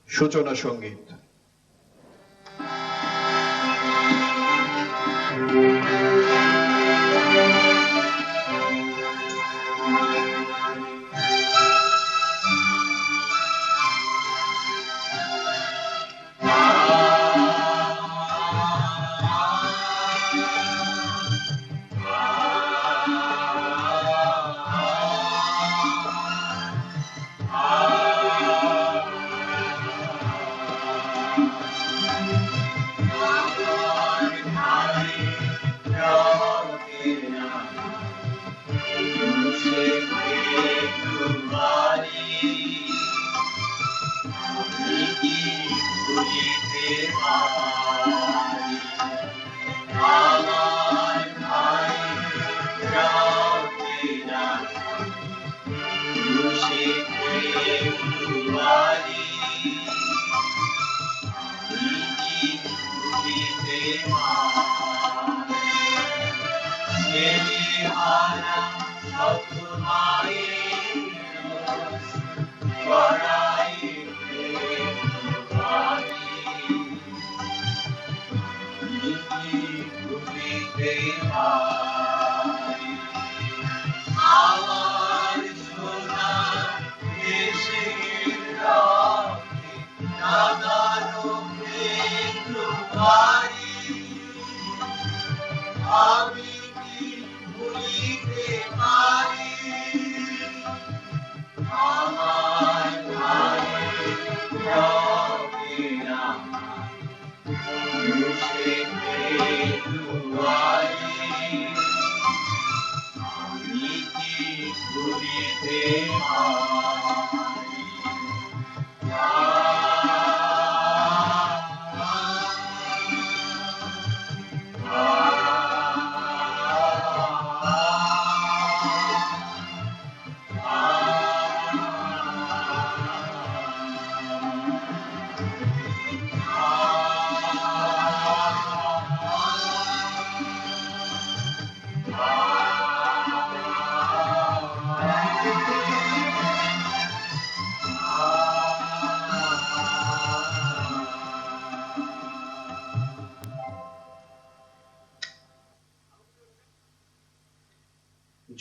সূচনা সঙ্গীত।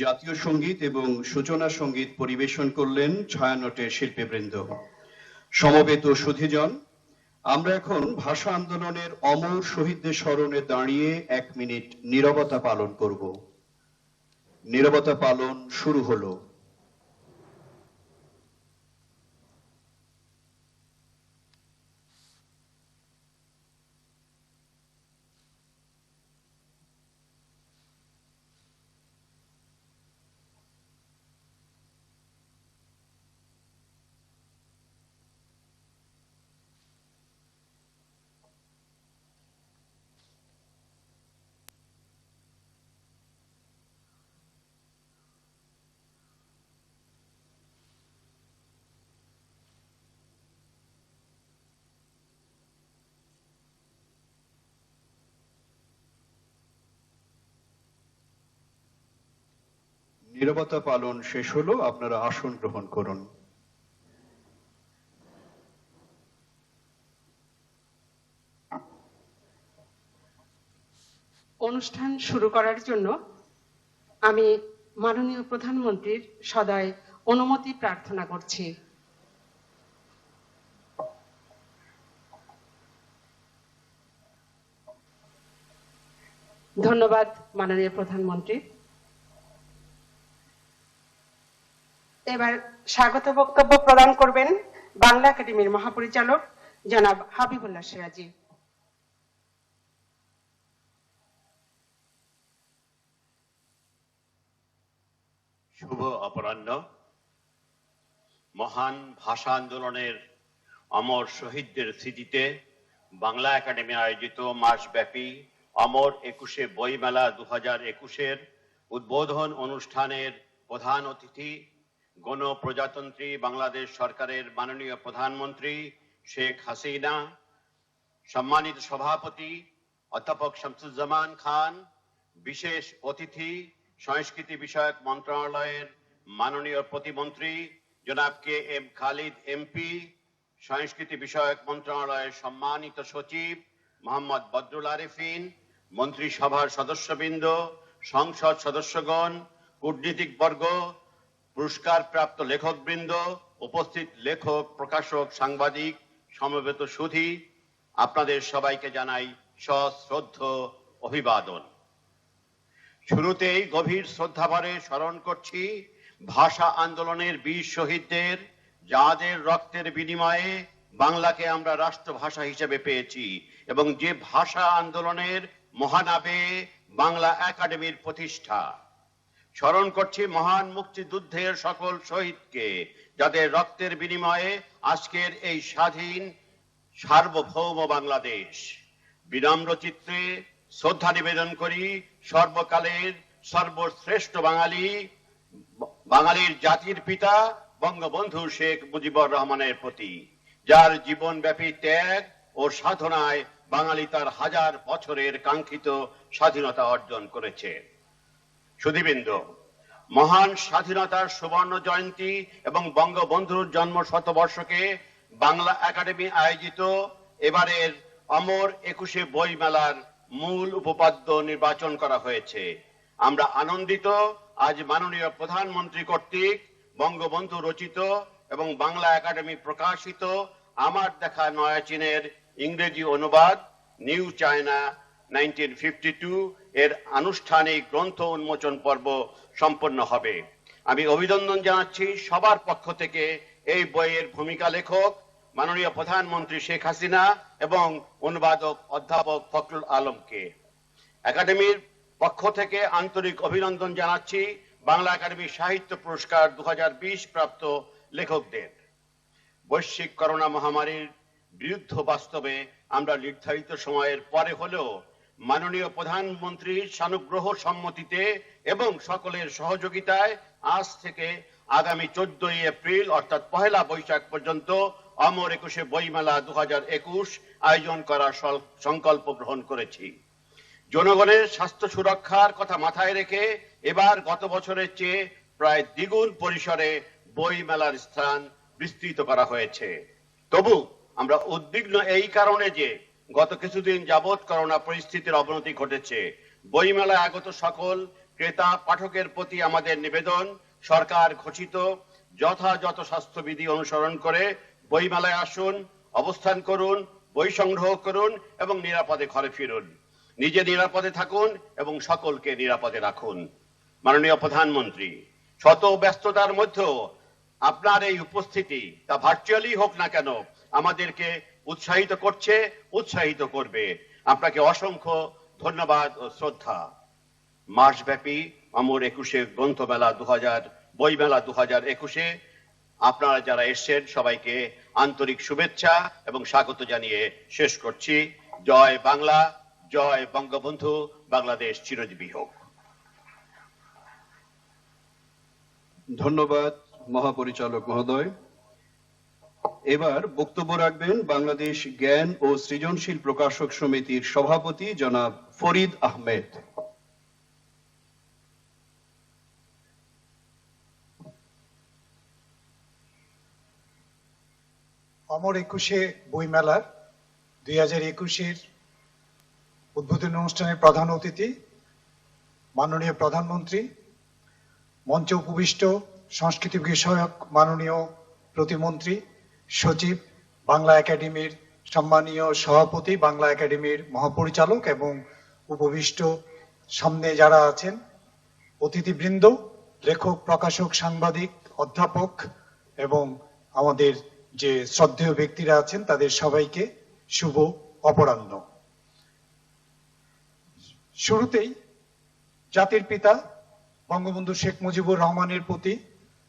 জাতীয় সঙ্গীত এবং সূচনা সঙ্গীত পরিবেশন করলেন ছায়ানটের শিল্পীবৃন্দ। সমবেত সুধীজন, আমরা এখন ভাষা আন্দোলনের অমর শহীদদের স্মরণে দাঁড়িয়ে 1 মিনিট নীরবতা পালন করব। নীরবতা পালন শুরু হলো। নীরবতা পালন শেষ হলো, আপনারা আসন গ্রহণ করুন। অনুষ্ঠান শুরু করার জন্য আমি মাননীয় প্রধানমন্ত্রীর সদয় অনুমতি প্রার্থনা করছি। ধন্যবাদ মাননীয় প্রধানমন্ত্রী। এবার স্বাগত বক্তব্য প্রদান করবেন বাংলা একাডেমির মহাপরিচালক জনাব হাবিবুল্লাহ সিরাজি। শুভ অপরাহ্ন। মহান ভাষা আন্দোলনের অমর শহীদদের স্মৃতিতে বাংলা একাডেমি আয়োজিত মাসব্যাপী অমর 21শে বইমেলা 2021-এর উদ্বোধন অনুষ্ঠানের প্রধান অতিথি গণপ্রজাতন্ত্রী বাংলাদেশ সরকারের মাননীয় প্রধানমন্ত্রী শেখ হাসিনা, সম্মানিত সভাপতি অধ্যাপক শামসুজ্জামান খান, বিশেষ অতিথি সংস্কৃতি বিষয়ক মন্ত্রণালয়ের মাননীয় প্রতিমন্ত্রী জনাব কে এম খালিদ এমপি, সংস্কৃতি বিষয়ক মন্ত্রণালয়ের সম্মানিত সচিব মোহাম্মদ বদরুল আরেফিন, মন্ত্রিসভার সদস্যবৃন্দ, সংসদ সদস্যগণ, কূটনীতিকবর্গ, পুরস্কারপ্রাপ্ত লেখকবৃন্দ, উপস্থিত লেখক, প্রকাশক, সাংবাদিক, সমবেত সুধী, আপনাদের সবাইকে জানাই সশ্রদ্ধ অভিবাদন। শুরুতেই গভীর শ্রদ্ধাভরে স্মরণ করছি ভাষা আন্দোলনের বীর শহীদদের, যাদের রক্তের বিনিময়ে বাংলাকে আমরা রাষ্ট্রভাষা হিসেবে পেয়েছি এবং যে ভাষা আন্দোলনের মহানাবে বাংলা একাডেমির প্রতিষ্ঠা। স্মরণ করছি মহান মুক্তিযুদ্ধের সকল শহীদকে, যাদের রক্তের বিনিময়ে আজকের এই স্বাধীন সার্বভৌম বাংলাদেশ। বিনম্র চিত্রে শ্রদ্ধা নিবেদন করি সর্বকালের সর্বশ্রেষ্ঠ বাঙালির জাতির পিতা বঙ্গবন্ধু শেখ মুজিবুর রহমানের প্রতি, যার জীবনব্যাপী ত্যাগ ও সাধনায় বাঙালি তার হাজার বছরের কাঙ্ক্ষিত স্বাধীনতা অর্জন করেছে। সুধীবৃন্দ, মহান স্বাধীনতার সুবর্ণ জয়ন্তী এবং বঙ্গবন্ধুর জন্ম শতবর্ষকে বাংলা একাডেমি আয়োজিত এবারের অমর 21শে বইমেলার মূল উপপাদ্য নির্বাচন করা হয়েছে। আমরা আনন্দিত আজ মাননীয় প্রধানমন্ত্রী কর্তৃক বঙ্গবন্ধু রচিত এবং বাংলা একাডেমি প্রকাশিত আমার দেখা নয়া চীনের ইংরেজি অনুবাদ নিউ চায়না 1952 এর আনুষ্ঠানিক গ্রন্থ উন্মোচন পর্ব সম্পন্ন হবে। আমি অভিনন্দন জানাচ্ছি সবার পক্ষ থেকে এই বইয়ের ভূমিকা লেখক মাননীয় প্রধানমন্ত্রী শেখ হাসিনা এবং অনুবাদক অধ্যাপক ফখরুল আলমকে। একাডেমির পক্ষ থেকে আন্তরিক অভিনন্দন জানাচ্ছি বাংলা একাডেমি সাহিত্য পুরস্কার 2020 প্রাপ্ত লেখকদের। বৈশ্বিক করোনা মহামারীর বিরুদ্ধে বাস্তবে আমরা নির্ধারিত সময়ের পরে হলেও মাননীয় প্রধানমন্ত্রীর সানুগ্রহ সম্মতিতে এবং সকলের সহযোগিতায় আজ থেকে আগামী 14 এপ্রিল অর্থাৎ পহেলা বৈশাখ পর্যন্ত অমর 21শে বইমেলা 2021 আয়োজন করার সংকল্প গ্রহণ করেছি। জনগণের স্বাস্থ্য সুরক্ষার কথা মাথায় রেখে এবার গত বছরের চেয়ে প্রায় দ্বিগুণ পরিসরে বইমেলার স্থান বিস্তৃত করা হয়েছে। তবু আমরা উদ্বিগ্ন এই কারণে যে গত কিছুদিন যাবৎ করোনা পরিস্থিতির অবনতি ঘটেছে। বইমেলায় আগত সকল ক্রেতা পাঠকের প্রতি আমাদের নিবেদন, সরকার ঘোষিত যথাযথ স্বাস্থ্যবিধি অনুসরণ করে বইমেলায় আসুন, অবস্থান করুন, বই সংগ্রহ করুন এবং নিরাপদে ঘরে ফিরুন। নিজে নিরাপদে থাকুন এবং সকলকে নিরাপদে রাখুন। মাননীয় প্রধানমন্ত্রী, শত ব্যস্ততার মধ্যেও আপনার এই উপস্থিতি, তা ভার্চুয়ালি হোক না কেন, আমাদেরকে উৎসাহিত করছে, উৎসাহিত করবে। আপনাকে অসংখ্য ধন্যবাদ ও শ্রদ্ধা। মাসব্যাপী অমর 21শে গ্রন্থমেলা বইমেলা 2021-এ আপনারা যারা এসেছেন সবাইকে আন্তরিক শুভেচ্ছা এবং স্বাগত জানিয়ে শেষ করছি। জয় বাংলা, জয় বঙ্গবন্ধু, বাংলাদেশ চিরজীবী হোক। ধন্যবাদ মহাপরিচালক মহোদয়। এবার বক্তব্য রাখবেন বাংলাদেশ জ্ঞান ও সৃজনশীল প্রকাশক সমিতির সভাপতি জনাব ফরিদ আহমেদ। অমর একুশে বইমেলার 2021-এর উদ্বোধনী অনুষ্ঠানের প্রধান অতিথি মাননীয় প্রধানমন্ত্রী, মঞ্চে উপবিষ্ট সংস্কৃতি বিষয়ক মাননীয় প্রতিমন্ত্রী, সচিব, বাংলা একাডেমির সম্মানীয় সভাপতি, বাংলা একাডেমির মহাপরিচালক এবং উপবিষ্ট সামনে যারা আছেন অতিথিবৃন্দ, লেখক, প্রকাশক, সাংবাদিক, অধ্যাপক এবং আমাদের যে শ্রদ্ধেয় ব্যক্তিরা আছেন তাদের সবাইকে শুভ অপরাহ্ন। শুরুতেই জাতির পিতা বঙ্গবন্ধু শেখ মুজিবুর রহমানের প্রতি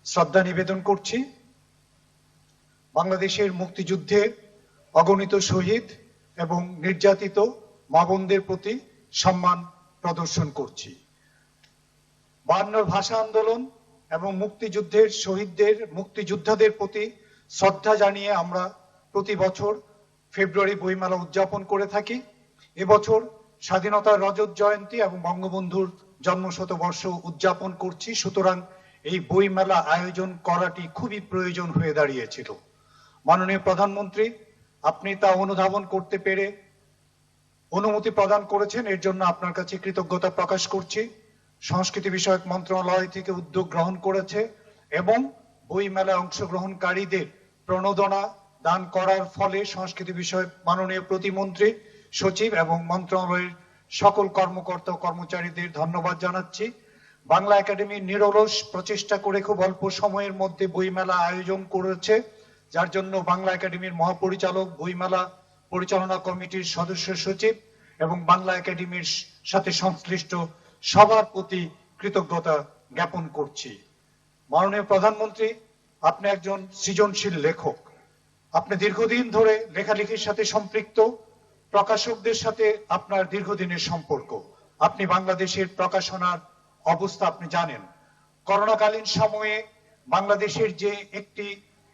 শ্রদ্ধা নিবেদন করছি। বাংলাদেশের মুক্তিযুদ্ধে অগণিত শহীদ এবং নির্যাতিত মা বোনদের প্রতি সম্মান প্রদর্শন করছি। 52 ভাষা আন্দোলন এবং মুক্তিযুদ্ধের শহীদদের, মুক্তিযোদ্ধাদের প্রতি শ্রদ্ধা জানিয়ে আমরা প্রতি বছর ফেব্রুয়ারি বইমেলা উদযাপন করে থাকি। এবছর স্বাধীনতার রজত জয়ন্তী এবং বঙ্গবন্ধুর জন্মশতবর্ষ উদযাপন করছি, সুতরাং এই বইমেলা আয়োজন করাটি খুবই প্রয়োজন হয়ে দাঁড়িয়েছিল। মাননীয় প্রধানমন্ত্রী, আপনি তা অনুধাবন করতে পেরে অনুমতি প্রদান করেছেন, এর জন্য আপনার কাছে কৃতজ্ঞতা প্রকাশ করছি। সংস্কৃতি বিষয়ক মন্ত্রণালয় থেকে উদ্যোগ গ্রহণ করেছে এবং বইমেলায় অংশগ্রহণকারীদের প্রণোদনা দান করার ফলে সংস্কৃতি বিষয়ক মাননীয় প্রতিমন্ত্রী, সচিব এবং মন্ত্রণালয়ের সকল কর্মকর্তা ও কর্মচারীদের ধন্যবাদ জানাচ্ছি। বাংলা একাডেমি নিরলস প্রচেষ্টা করে খুব অল্প সময়ের মধ্যে বইমেলা আয়োজন করেছে, যার জন্য বাংলা একাডেমির মহাপরিচালক, বইমেলা পরিচালনা কমিটির সদস্য সচিব এবং বাংলা একাডেমির সাথে সংশ্লিষ্ট সবার প্রতি কৃতজ্ঞতা জ্ঞাপন করছি। মাননীয় প্রধানমন্ত্রী, আপনি একজন সৃজনশীল লেখক, আপনি দীর্ঘদিন ধরে লেখালেখির সাথে সম্পৃক্ত, প্রকাশকদের সাথে আপনার দীর্ঘদিনের সম্পর্ক, আপনি বাংলাদেশের প্রকাশনার অবস্থা আপনি জানেন। করোনাকালীন সময়ে বাংলাদেশের যে একটি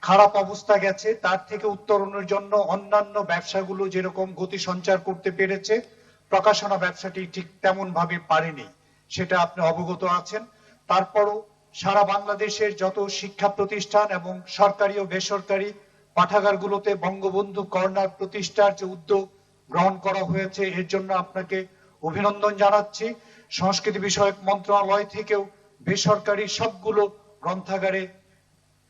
খারাপ অবস্থা গেছে তার থেকে উত্তরণের জন্য অন্যান্য ব্যবসাগুলো যেরকম গতি সঞ্চার করতে পেরেছে, প্রকাশনা ব্যবসাটি ঠিক তেমন ভাবে পারেনি, সেটা আপনি অবগত আছেন। তারপরও সারা বাংলাদেশের যত শিক্ষা প্রতিষ্ঠান এবং সরকারি ও বেসরকারি পাঠাগারগুলোতে বঙ্গবন্ধু কর্নার প্রতিষ্ঠার যে উদ্যোগ গ্রহণ করা হয়েছে, এর জন্য আপনাকে অভিনন্দন জানাচ্ছি। সংস্কৃতি বিষয়ক মন্ত্রণালয় থেকেও বেসরকারি সবগুলো গ্রন্থাগারে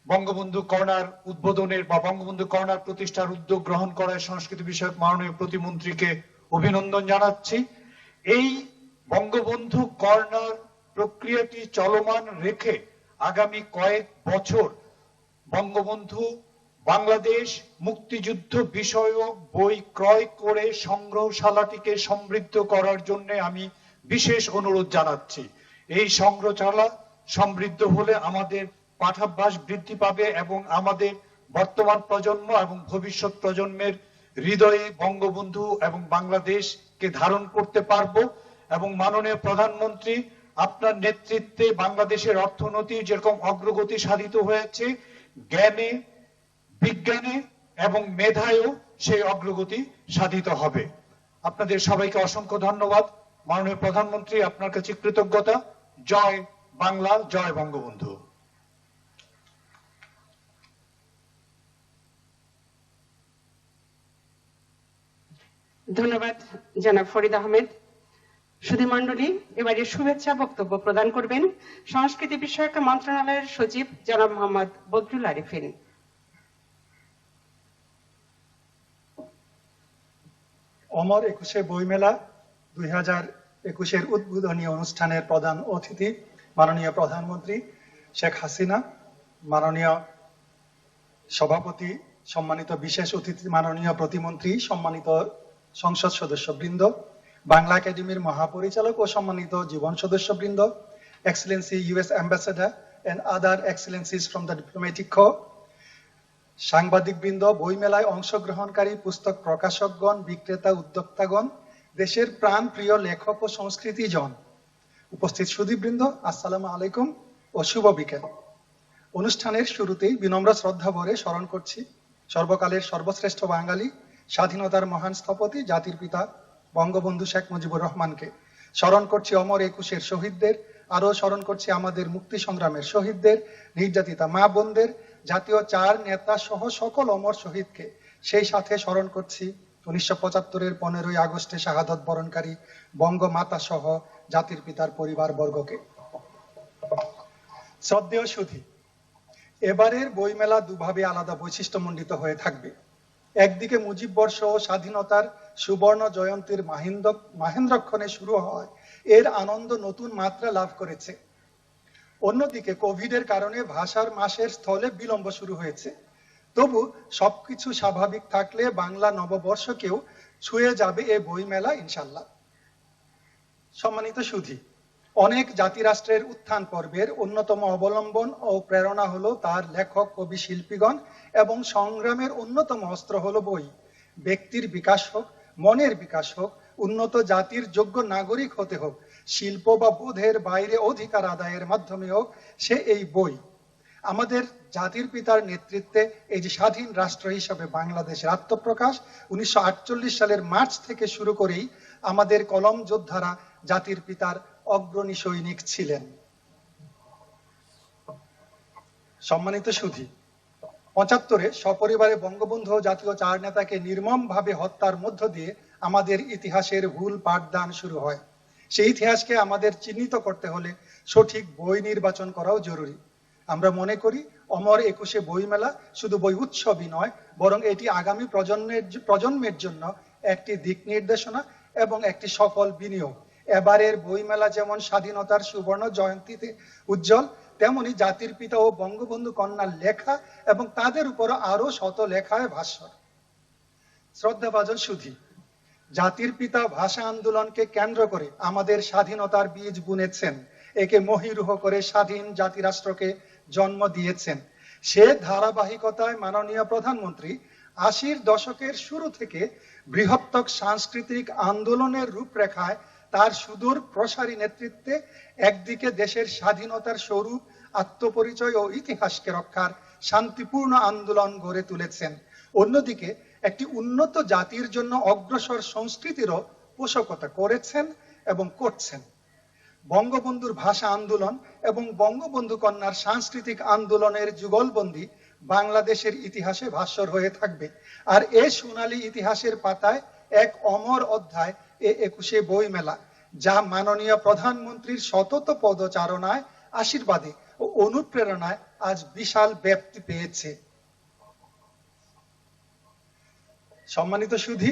বঙ্গবন্ধু কর্নার উদ্বোধনের বা বঙ্গবন্ধু কর্নার প্রতিষ্ঠার উদ্যোগ গ্রহণ করায় সংস্কৃতি বিষয়ক মাননীয় প্রতিমন্ত্রীকে অভিনন্দন জানাচ্ছি। এই বঙ্গবন্ধু কর্নার প্রক্রিয়াটি চলমান রেখে আগামী কয়েক বছর বঙ্গবন্ধু বাংলাদেশ মুক্তিযুদ্ধ বিষয়ক বই ক্রয় করে সংগ্রহশালাটিকে সমৃদ্ধ করার জন্য আমি বিশেষ অনুরোধ জানাচ্ছি। এই সংগ্রহশালা সমৃদ্ধ হলে আমাদের পাঠাভ্যাস বৃদ্ধি পাবে এবং আমাদের বর্তমান প্রজন্ম এবং ভবিষ্যৎ প্রজন্মের হৃদয়ে বঙ্গবন্ধু এবং বাংলাদেশকে ধারণ করতে পারবো। এবং মাননীয় প্রধানমন্ত্রী, আপনার নেতৃত্বে বাংলাদেশের অর্থনীতি যেরকম অগ্রগতি সাধিত হয়েছে, জ্ঞানে, বিজ্ঞানে এবং মেধায়ও সেই অগ্রগতি সাধিত হবে। আপনাদের সবাইকে অসংখ্য ধন্যবাদ। মাননীয় প্রধানমন্ত্রী, আপনার কাছে কৃতজ্ঞতা। জয় বাংলা, জয় বঙ্গবন্ধু। ধন্যবাদ জনাব ফরিদ আহমেদ। সুধীমণ্ডলী, এবারে শুভেচ্ছা বক্তব্য প্রদান করবেন সংস্কৃতি বিষয়ক মন্ত্রণালয়ের সচিব জনাব মোহাম্মদ বদরুল আরিফিন। অমর একুশে বইমেলা 2021-এর উদ্বোধনী অনুষ্ঠানের প্রধান অতিথি মাননীয় প্রধানমন্ত্রী শেখ হাসিনা, মাননীয় সভাপতি, সম্মানিত বিশেষ অতিথি মাননীয় প্রতিমন্ত্রী, সম্মানিত সংসদ সদস্যবৃন্দ, বাংলা একাডেমির মহাপরিচালক ও সম্মানিত জীবন সদস্যবৃন্দ, excellency US ambassador and other excellencies from the diplomatic corps, সাংবাদিকবৃন্দ, বইমেলায় অংশগ্রহণকারী পুস্তক প্রকাশকগণ, বিক্রেতা, উদ্যোক্তাগণ, দেশের প্রাণ প্রিয় লেখক ও সংস্কৃতিজন, উপস্থিত সুধীবৃন্দ, আসসালামু আলাইকুম ও শুভ বিকেল। অনুষ্ঠানের শুরুতেই বিনম্র শ্রদ্ধা ভরে স্মরণ করছি সর্বকালের সর্বশ্রেষ্ঠ বাঙালি, স্বাধীনতার মহান স্থপতি, জাতির পিতা বঙ্গবন্ধু শেখ মুজিবুর রহমানকে। স্মরণ করছি অমর একুশের শহীদদের, আরো স্মরণ করছি আমাদের মুক্তি সংগ্রামের শহীদদের, নির্যাতিতা মা বোনদের, জাতীয় 4 নেতা সহ সকল অমর শহীদকে, সেই সাথে স্মরণ করছি 1975-এর 15ই আগস্টে শাহাদত বরণকারী বঙ্গমাতা সহ জাতির পিতার পরিবার বর্গকে। শ্রদ্ধেয় সুধী, এবারের বইমেলা দুভাবে আলাদা বৈশিষ্ট্যমণ্ডিত হয়ে থাকবে। একদিকে মুজিব বর্ষ ও স্বাধীনতার সুবর্ণ জয়ন্তীর মাহেন্দ্রক্ষণে শুরু হয় এর আনন্দ নতুন মাত্রা লাভ করেছে। অন্যদিকে কোভিডের কারণে ভাষার মাসের স্থলে বিলম্ব শুরু হয়েছে। তবু সবকিছু স্বাভাবিক থাকলে বাংলা নববর্ষকেও ছুঁয়ে যাবে এই বইমেলা ইনশাল্লাহ। সম্মানিত সুধী, অনেক জাতিরাষ্ট্রের উত্থান পর্বের অন্যতম অবলম্বন ও প্রেরণা হলো তার লেখক, কবি, শিল্পীগণ, এবং সংগ্রামের অন্যতম অস্ত্র হলো বই। ব্যক্তির বিকাশ হোক, মনের বিকাশ হোক, উন্নত জাতির যোগ্য নাগরিক হতে হোক, শিল্প বা বোধের বাইরে অধিকার আদায়ের মাধ্যমে হোক, সে এই বই। আমাদের জাতির পিতার নেতৃত্বে এই যে স্বাধীন রাষ্ট্র হিসাবে বাংলাদেশের আত্মপ্রকাশ 1948 সালের মার্চ থেকে শুরু করেই আমাদের কলম যোদ্ধারা জাতির পিতার অগ্রণী সৈনিক ছিলেন। সম্মানিত সুধী, 75-এ সপরিবারে বঙ্গবন্ধু ও জাতীয় 4 নেতাকে নির্মমভাবে হত্যার মধ্য দিয়ে আমাদের ইতিহাসের ভুল পাঠদান শুরু হয়। সেই ইতিহাসকে আমাদের চিহ্নিত করতে হলে সঠিক বই নির্বাচন করাও জরুরি। আমরা মনে করি অমর 21শে বইমেলা শুধু বই উৎসবই নয়, বরং এটি আগামী প্রজন্মের জন্য একটি দিক নির্দেশনা এবং একটি সফল বিনিয়োগ। এবারের বইমেলা যেমন স্বাধীনতার সুবর্ণ জয়ন্তীতে উজ্জ্বল, তেমনি জাতির পিতা ও বঙ্গবন্ধু কন্যার লেখা এবং তাদের উপর আরো শত লেখায় ভাস্বর। শ্রদ্ধাভাজন সুধী, জাতির পিতা ভাষা আন্দোলনকে কেন্দ্র করে আমাদের স্বাধীনতার বীজ বুনেছেন, একে মহীরুহ করে স্বাধীন জাতিরাষ্ট্রকে জন্ম দিয়েছেন। সে ধারাবাহিকতায় মাননীয় প্রধানমন্ত্রী 80-র দশকের শুরু থেকে বৃহত্তর সাংস্কৃতিক আন্দোলনের রূপরেখায় তার সুদূর প্রসারী নেতৃত্বে একদিকে দেশের স্বাধীনতার স্বরূপ, আত্মপরিচয় ও ইতিহাসকে রক্ষার শান্তিপূর্ণ আন্দোলন গড়ে তুলেছেন, অন্যদিকে একটি উন্নত জাতির জন্য অগ্রসর সংস্কৃতিরও পোষকতা করেছেন এবং করছেন। বঙ্গবন্ধুর ভাষা আন্দোলন এবং বঙ্গবন্ধু কন্যার সাংস্কৃতিক আন্দোলনের যুগলবন্দি বাংলাদেশের ইতিহাসে ভাস্বর হয়ে থাকবে। আর এই সোনালী ইতিহাসের পাতায় এক অমর অধ্যায় এই 21শে বইমেলা, যা মাননীয় প্রধানমন্ত্রীর সতত পদচারণায়, আশীর্বাদে ও অনুপ্রেরণায় আজ বিশাল ব্যাপ্তি পেয়েছে। সম্মানিত সুধী,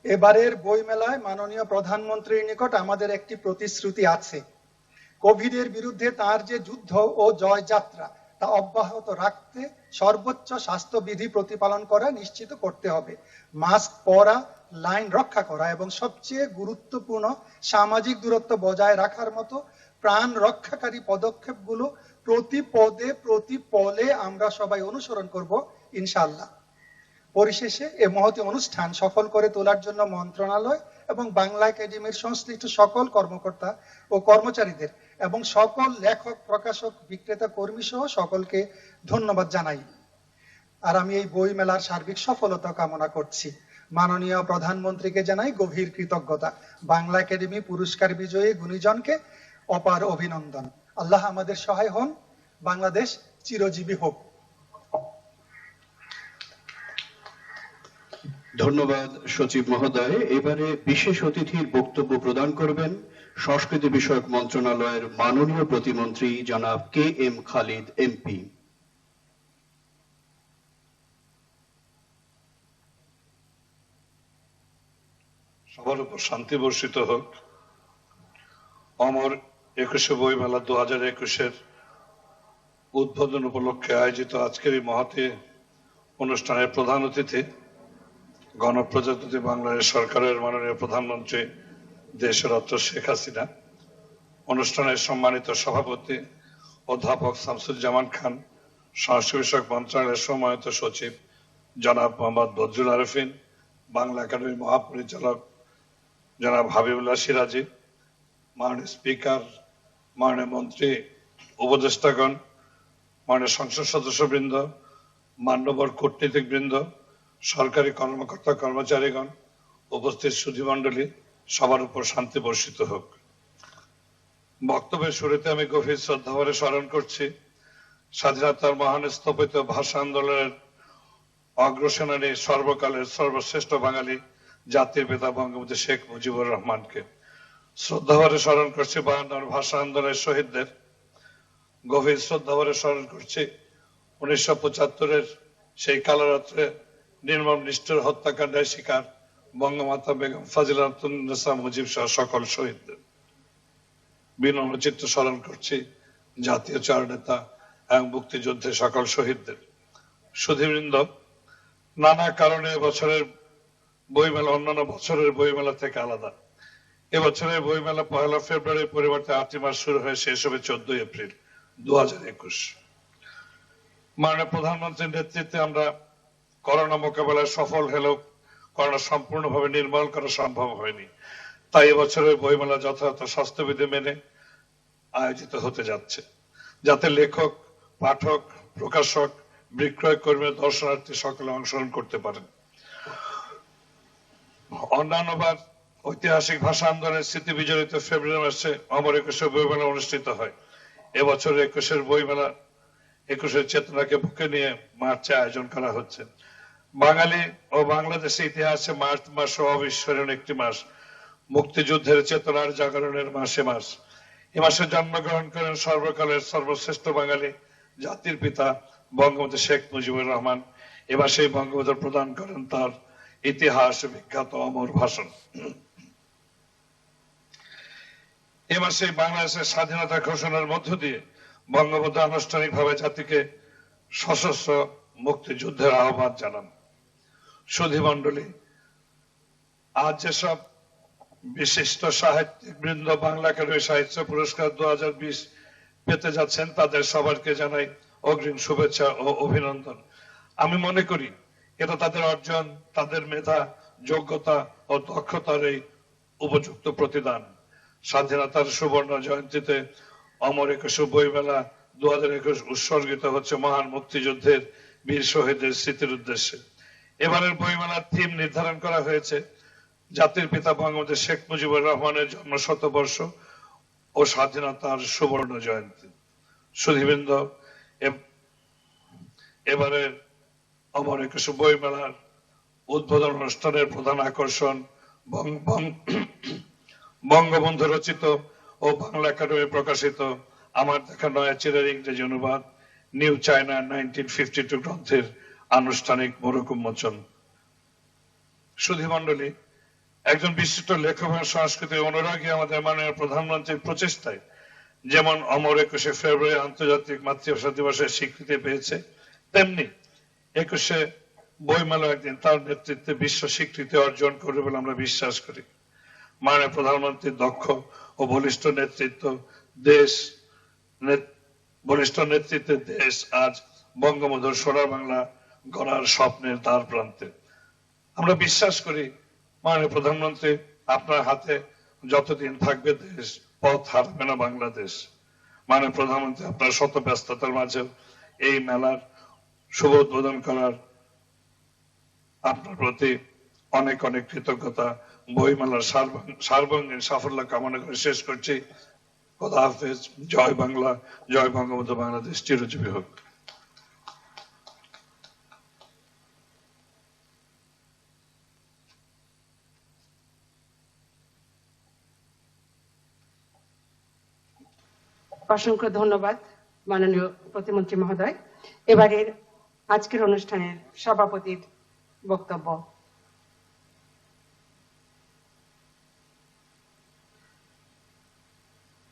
এবারের বইমেলায় মাননীয় প্রধানমন্ত্রীর নিকট আমাদের একটি প্রতিশ্রুতি আছে। কোভিডের বিরুদ্ধে তার যে যুদ্ধ ও জয়যাত্রা, তা অব্যাহত রাখতে সর্বোচ্চ স্বাস্থ্যবিধি প্রতিপালন করা নিশ্চিত করতে হবে। মাস্ক পরা, লাইন রক্ষা করা এবং সবচেয়ে গুরুত্বপূর্ণ সামাজিক দূরত্ব বজায় রাখার মতো প্রাণ রক্ষাকারী পদক্ষেপগুলো প্রতি পদে প্রতি পলে আমরা সবাই অনুসরণ করব ইনশাআল্লাহ। পরিশেষে এ মহতী অনুষ্ঠান সফল করে তোলার জন্য মন্ত্রণালয় এবং বাংলা একাডেমির সংশ্লিষ্ট সকল কর্মকর্তা ও কর্মচারীদের এবং সকল লেখক, প্রকাশক, বিক্রেতা, কর্মী সহ সকলকে ধন্যবাদ জানাই। আর আমি এই বই মেলার সার্বিক সফলতা কামনা করছি। মাননীয় প্রধানমন্ত্রীকে জানাই গভীর কৃতজ্ঞতা। বাংলা একাডেমি পুরস্কার বিজয়ী গুণীজনকে অপার অভিনন্দন। আল্লাহ আমাদের সহায় হন। বাংলাদেশ চিরজীবী হোক। ধন্যবাদ সচিব মহোদয়। এবারে বিশেষ অতিথির বক্তব্য প্রদান করবেন সংস্কৃতি বিষয়ক মন্ত্রণালয়ের মাননীয় প্রতিমন্ত্রী জনাব KM খালিদ MP। সবার উপর শান্তি বর্ষিত হোক। অমর 21শে বইমেলা 2021-এর উদ্বোধন উপলক্ষে আয়োজিত আজকের এই মহতী অনুষ্ঠানের প্রধান অতিথি গণপ্রজাতন্ত্রী বাংলাদেশ সরকারের মাননীয় প্রধানমন্ত্রী দেশরত্ন শেখ হাসিনা, অনুষ্ঠানের সম্মানিত সভাপতি অধ্যাপক শামসুজ্জামান খান, সংস্কৃতি বিষয়ক মন্ত্রণালয়ের সম্মানিত সচিব জনাব মোহাম্মদ বদরুল আরেফিন, বাংলা একাডেমির মহাপরিচালক জনাব হাবিবুল্লাহ সিরাজি, মাননীয় স্পিকার, মাননীয় মন্ত্রী, উপদেষ্টাগণ, মাননীয় সংসদ সদস্যবৃন্দ, মান্যবর কূটনীতিকবৃন্দ, সরকারি কর্মকর্তা কর্মচারীগণ, উপস্থিত সুধীমণ্ডলী, সবার উপর শান্তি বর্ষিত হোক। বক্তব্যের শুরুতে আমি গভীর শ্রদ্ধাভরে স্মরণ করছি স্বাধীনতার মহান স্থপতি ভাষা আন্দোলনের অগ্রসেনানী সর্বকালের সর্বশ্রেষ্ঠ বাঙালি জাতির পিতা বঙ্গবন্ধু শেখ মুজিবুর রহমানকে শ্রদ্ধাভরে স্মরণ করছি। 52 ভাষা আন্দোলনের শহীদদের গভীর শ্রদ্ধাভরে স্মরণ করছি। 1975-এর সেই কালরাত্রে নির্মম নিষ্ঠুর হত্যাকাণ্ডের শিকার বঙ্গমাতা বেগম ফজিলাতুন্নেসা মুজিব সহ সকল শহীদদের বিনম্র চিত্তে স্মরণ করছি। জাতীয় চার নেতা এবং মুক্তিযুদ্ধের সকল শহীদদের। সুধীবৃন্দ, নানা কারণে এবছরের বইমেলা অন্যান্য বছরের বইমেলা থেকে আলাদা। এবছরের বইমেলা 1 ফেব্রুয়ারির পরিবর্তে 8 মাস শুরু হয়ে শেষ হবে 14 এপ্রিল 2021। মাননীয় প্রধানমন্ত্রীর নেতৃত্বে আমরা করোনা মোকাবেলায় সফল হলেও করোনা সম্পূর্ণভাবে নির্মূল করা সম্ভব হয়নি। তাই এবছরের বইমেলা যথাযথ স্বাস্থ্যবিধি মেনে আয়োজিত হতে যাচ্ছে, যাতে লেখক, পাঠক, প্রকাশক, বিক্রয় কর্মী, দর্শনার্থী সকলে অংশগ্রহণ করতে পারেন। অন্যান্যবার ঐতিহাসিক ভাষা আন্দোলনের স্মৃতি বিজড়িত ফেব্রুয়ারি মাসে অমর একুশে বইমেলা অনুষ্ঠিত হয়। এবছর 21 বইমেলা 21 চেতনাকে বুকে নিয়ে মার্চে আয়োজন করা হচ্ছে। বাঙালি ও বাংলাদেশের ইতিহাসে মার্চ মাস অবিস্মরণীয় একটি মাস। মুক্তিযুদ্ধের চেতনার জাগরণের মাসে মাস। এ মাসে জন্মগ্রহণ করেন সর্বকালের সর্বশ্রেষ্ঠ বাঙালি জাতির পিতা বঙ্গবন্ধু শেখ মুজিবুর রহমান। এ মাসে বঙ্গবন্ধু প্রদান করেন তার ইতিহাস বিখ্যাত অমর ভাষণ। এ মাসে বাংলাদেশের স্বাধীনতা ঘোষণার মধ্য দিয়ে বঙ্গবন্ধু আনুষ্ঠানিকভাবে জাতিকে সশস্ত্র মুক্তিযুদ্ধের আহ্বান জানান। সুধীমণ্ডলী, আজ যেসব বিশিষ্ট সাহিত্যিক বৃন্দ বাংলা একাডেমি সাহিত্য পুরস্কার 2020 পেতে যাচ্ছেন, তাদের সবাইকে জানাই অগ্রিম শুভেচ্ছা ও অভিনন্দন। আমি মনে করি এটা তাদের অর্জন, তাদের মেধা, যোগ্যতা ও দক্ষতার এই উপযুক্ত প্রতিদান। স্বাধীনতার সুবর্ণ জয়ন্তীতে অমর একুশে বইমেলা 2021 উৎসর্গিত হচ্ছে মহান মুক্তিযুদ্ধের বীর শহীদদের স্মৃতির উদ্দেশ্যে। এবারের বইমেলার থিম নির্ধারণ করা হয়েছে জাতির পিতা বঙ্গবন্ধু শেখ মুজিবুর রহমানের জন্ম শতবর্ষ ও স্বাধীনতার সুবর্ণ জয়ন্তী। সুধীবৃন্দ, এবারের অমর একুশে বইমেলার উদ্বোধন অনুষ্ঠানের প্রধান আকর্ষণ বঙ্গবন্ধু রচিত ও বাংলা একাডেমি প্রকাশিত আমার দেখা নয়া চিরের ইংরেজি অনুবাদ নিউ চায়না 1952 গ্রন্থের আনুষ্ঠানিক মোড়ক উন্মোচন। সুধীমণ্ডলী, একজন বিশিষ্ট লেখক এবং সংস্কৃতির অনুরাগী আমাদের মাননীয় প্রধানমন্ত্রীর প্রচেষ্টায় যেমন অমর 21 ফেব্রুয়ারি আন্তর্জাতিক মাতৃভাষা দিবসের স্বীকৃতি পেয়েছে, তেমনি 21 বইমেলা একদিন তার নেতৃত্বে বিশ্ব স্বীকৃতি অর্জন করবে বলে আমরা বিশ্বাস করি। মাননীয় প্রধানমন্ত্রীর দক্ষ ও বলিষ্ঠ নেতৃত্বে দেশ আজ বঙ্গবন্ধুর সোনার বাংলা গড়ার স্বপ্নের দ্বার প্রান্তে। আমরা বিশ্বাস করি মাননীয় প্রধানমন্ত্রী, আপনার হাতে যতদিন থাকবে দেশ, পথ হারাবে না বাংলাদেশ। মাননীয় প্রধানমন্ত্রী, আপনার শত ব্যস্ততার মাঝেও এই মেলার শুভ উদ্বোধন করার আপনার প্রতি অনেক অনেক কৃতজ্ঞতা। বইমেলার সার্বঙ্গীন সাফল্য কামনা করে শেষ করছি। খোদা হাফেজ। জয় বাংলা, জয় বঙ্গবন্ধু, বাংলাদেশ চিরজীবী হোক। অসংখ্য ধন্যবাদ মাননীয় প্রতিমন্ত্রী মহোদয়। এবারের আজকের অনুষ্ঠানের সভাপতির বক্তব্য।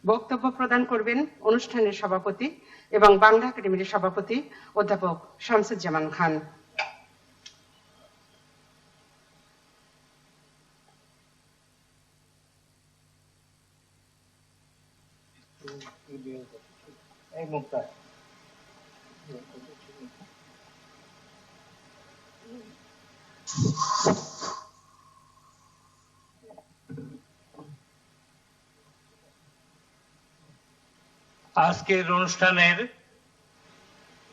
বক্তব্য প্রদান করবেন অনুষ্ঠানের সভাপতি এবং বাংলা একাডেমির সভাপতি অধ্যাপক শামসুজ্জামান খান। আজকের অনুষ্ঠানের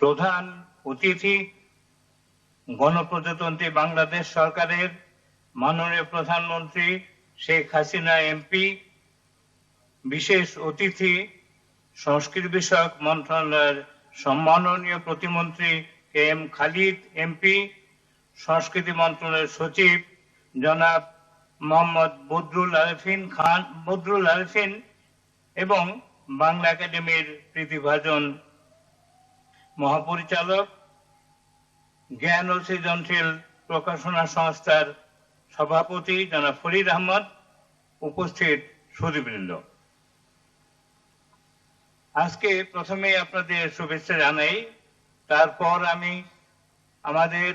প্রধান অতিথি গণপ্রজাতন্ত্রী বাংলাদেশ সরকারের মাননীয় প্রধানমন্ত্রী শেখ হাসিনা এমপি, বিশেষ অতিথি সংস্কৃতি বিষয়ক মন্ত্রণালয়ের সম্মাননীয় প্রতিমন্ত্রী কে এম খালিদ এমপি, সংস্কৃতি মন্ত্রণালয়ের সচিব জনাব মোহাম্মদ বদরুল আরেফিন এবং বাংলা একাডেমির প্রীতিভাজন মহাপরিচালক, জ্ঞান ও সৃজনশীল প্রকাশনা সংস্থার সভাপতি জনাব ফরিদ আহমদ, উপস্থিত সুধীবৃন্দ। আজকে প্রথমে আপনাদের শুভেচ্ছা জানাই, তারপর আমি আমাদের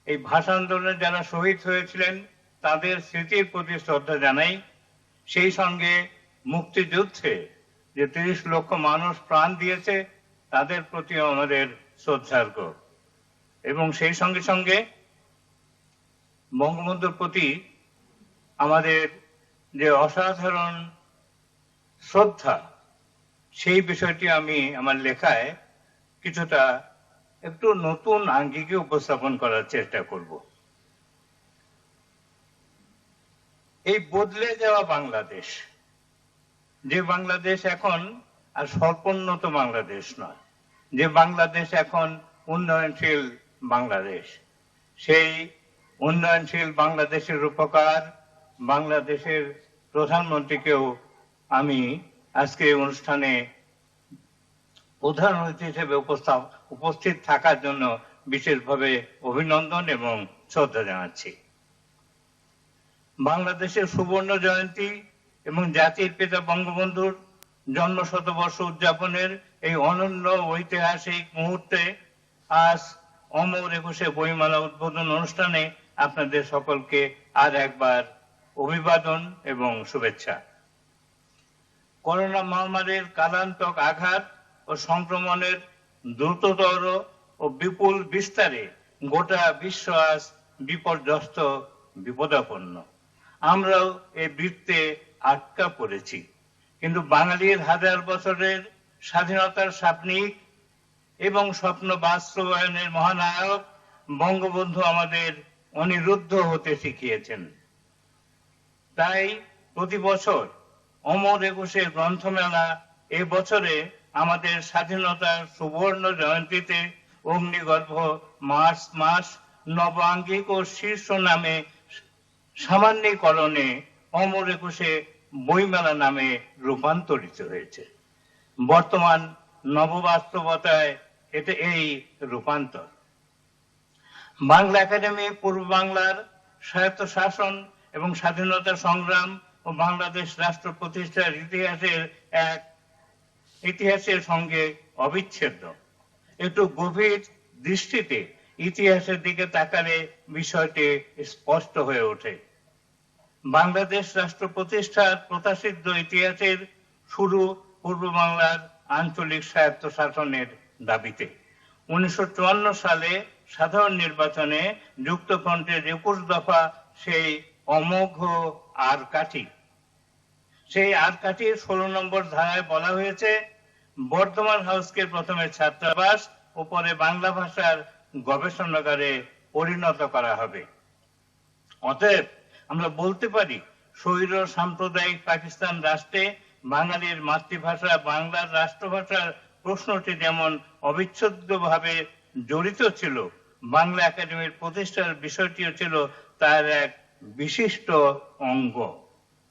এই ভাষা আন্দোলনে যারা শহীদ হয়েছিলেন তাদের স্মৃতির প্রতি শ্রদ্ধা জানাই, সেই সঙ্গে মুক্তিযুদ্ধে যে 30 লক্ষ মানুষ প্রাণ দিয়েছে তাদের প্রতিও আমাদের শ্রদ্ধার্ঘ, এবং সেই সঙ্গে সঙ্গে বঙ্গবন্ধুর প্রতি আমাদের যে অসাধারণ শ্রদ্ধা, সেই বিষয়টি আমি আমার লেখায় কিছুটা একটু নতুন আঙ্গিকে উপস্থাপন করার চেষ্টা করব। এই বদলে যাওয়া বাংলাদেশ, যে বাংলাদেশ এখন আর স্বল্পোন্নত বাংলাদেশ নয়, যে বাংলাদেশ এখন উন্নয়নশীল বাংলাদেশ, সেই উন্নয়নশীল বাংলাদেশের রূপকার বাংলাদেশের প্রধানমন্ত্রীকেও আমি আজকে অনুষ্ঠানে প্রধান অতিথি হিসেবে উপস্থিত থাকার জন্য বিশেষভাবে অভিনন্দন এবং শ্রদ্ধা জানাচ্ছি। বাংলাদেশের সুবর্ণ জয়ন্তী এবং জাতির পিতা বঙ্গবন্ধুর জন্ম শতবর্ষ উদযাপনের এই অনন্য ঐতিহাসিক মুহূর্তে আজ অমর একুশে বইমেলা উদ্বোধন অনুষ্ঠানে আপনাদের সকলকে আর একবার অভিবাদন এবং শুভেচ্ছা। করোনা মহামারীর কালান্তক আঘাত ও সংক্রমণের দ্রুততর ও বিপুল বিস্তারে গোটা বিশ্ব আজ বিপর্যস্ত, বিপদাপন্ন। আমরাও এই বৃত্তে আটকা পড়েছি, কিন্তু বাঙালির হাজার বছরের স্বাধীনতার স্বপ্নিক এবং স্বপ্ন বাস্তবায়নের মহানায়ক বঙ্গবন্ধু আমাদের অনিরুদ্ধ হতে শিখিয়েছেন। তাই প্রতি বছর অমর একুশে গ্রন্থমেলা এ বছরে আমাদের স্বাধীনতার সুবর্ণ জয়ন্তীতে অগ্নিগর্ভ মার্চ মাস নবাঙ্গিক ও শীর্ষ নামে সামান্যীকরণে অমর একুশে বইমেলা নামে রূপান্তরিত হয়েছে। বর্তমান নববাস্তবতায় এটা এই রূপান্তর। বাংলা একাডেমি পূর্ব বাংলার স্বায়ত্তশাসন এবং স্বাধীনতা সংগ্রাম ও বাংলাদেশ রাষ্ট্র প্রতিষ্ঠার ইতিহাসের সঙ্গে অবিচ্ছেদ্য। একটু গভীর দৃষ্টিতে ইতিহাসের দিকে তাকালে বিষয়টি স্পষ্ট হয়ে ওঠে। বাংলাদেশ রাষ্ট্র প্রতিষ্ঠার প্রত্যাশিত ইতিহাসের শুরু পূর্ব বাংলার আঞ্চলিক স্বায়ত্তশাসনের দাবিতে। 1954 সালে সাধারণ নির্বাচনে যুক্তফ্রন্টের 21 দফা সেই অমোঘ আর কাঠি, সেই আর কাঠির 16 নম্বর ধারায় বলা হয়েছে, বর্ধমান হাউসকে প্রথমে ছাত্রাবাস ও পরে বাংলা ভাষার গবেষণাগারে পরিণত করা হবে। অতএব আমরা বলতে পারি, স্বৈর সাম্প্রদায়িক পাকিস্তান রাষ্ট্রে বাঙালির মাতৃভাষা বাংলার রাষ্ট্রভাষার প্রশ্নটি যেমন অবিচ্ছেদ্যভাবে জড়িত ছিল, বাংলা একাডেমির প্রতিষ্ঠার বিষয়টিও ছিল তার এক বিশিষ্ট অঙ্গ।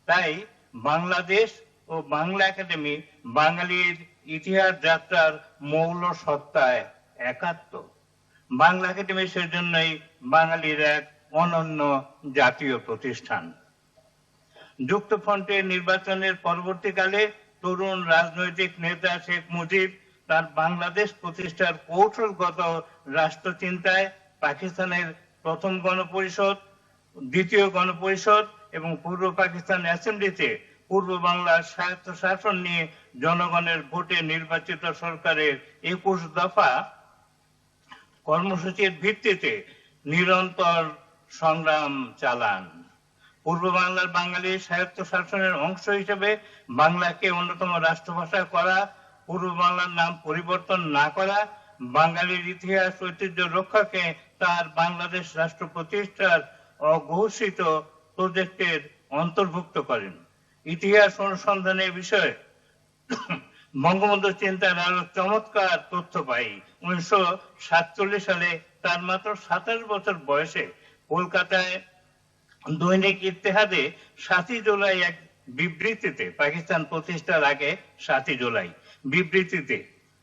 তাই বাংলাদেশ ও বাংলা একাডেমি বাঙালির ইতিহাস যাত্রার মৌল সত্তায় একাত্ম। বাংলা একাডেমি সেজন্যই বাঙালির এক অনন্য জাতীয় প্রতিষ্ঠান। যুক্তফ্রন্টের নির্বাচনের পরবর্তীকালে তরুণ রাজনৈতিক নেতা শেখ মুজিব তার বাংলাদেশ প্রতিষ্ঠার কৌশলগত রাষ্ট্রচিন্তায় পাকিস্তানের প্রথম গণপরিষদ, দ্বিতীয় গণপরিষদ এবং পূর্ব পাকিস্তান অ্যাসেম্বলিতে পূর্ব বাংলার স্বায়ত্তশাসন নিয়ে জনগণের ভোটে নির্বাচিত সরকারের 21 দফা কর্মসূচির ভিত্তিতে নিরন্তর সংগ্রাম চালান। পূর্ব বাংলার বাঙালির স্বায়ত্তশাসনের অংশ হিসেবে বাংলাকে অন্যতম রাষ্ট্রভাষা করা, পূর্ব বাংলার নাম পরিবর্তন না করা, বাঙালির ইতিহাস ঐতিহ্য রক্ষাকে তার বাংলাদেশ রাষ্ট্র প্রতিষ্ঠার অঘোষিত প্রজেক্টের অন্তর্ভুক্ত করেন। ইতিহাস অনুসন্ধানের বিষয়ে বঙ্গবন্ধু চিন্তার আরো চমৎকার তথ্য পাই। 1947 সালে তার মাত্র 27 বছর বয়সে কলকাতায় দৈনিক ইত্তেহাদে 7 জুলাই এক বিবৃতিতে, পাকিস্তান প্রতিষ্ঠার আগে 7 জুলাই বিবৃতিতে,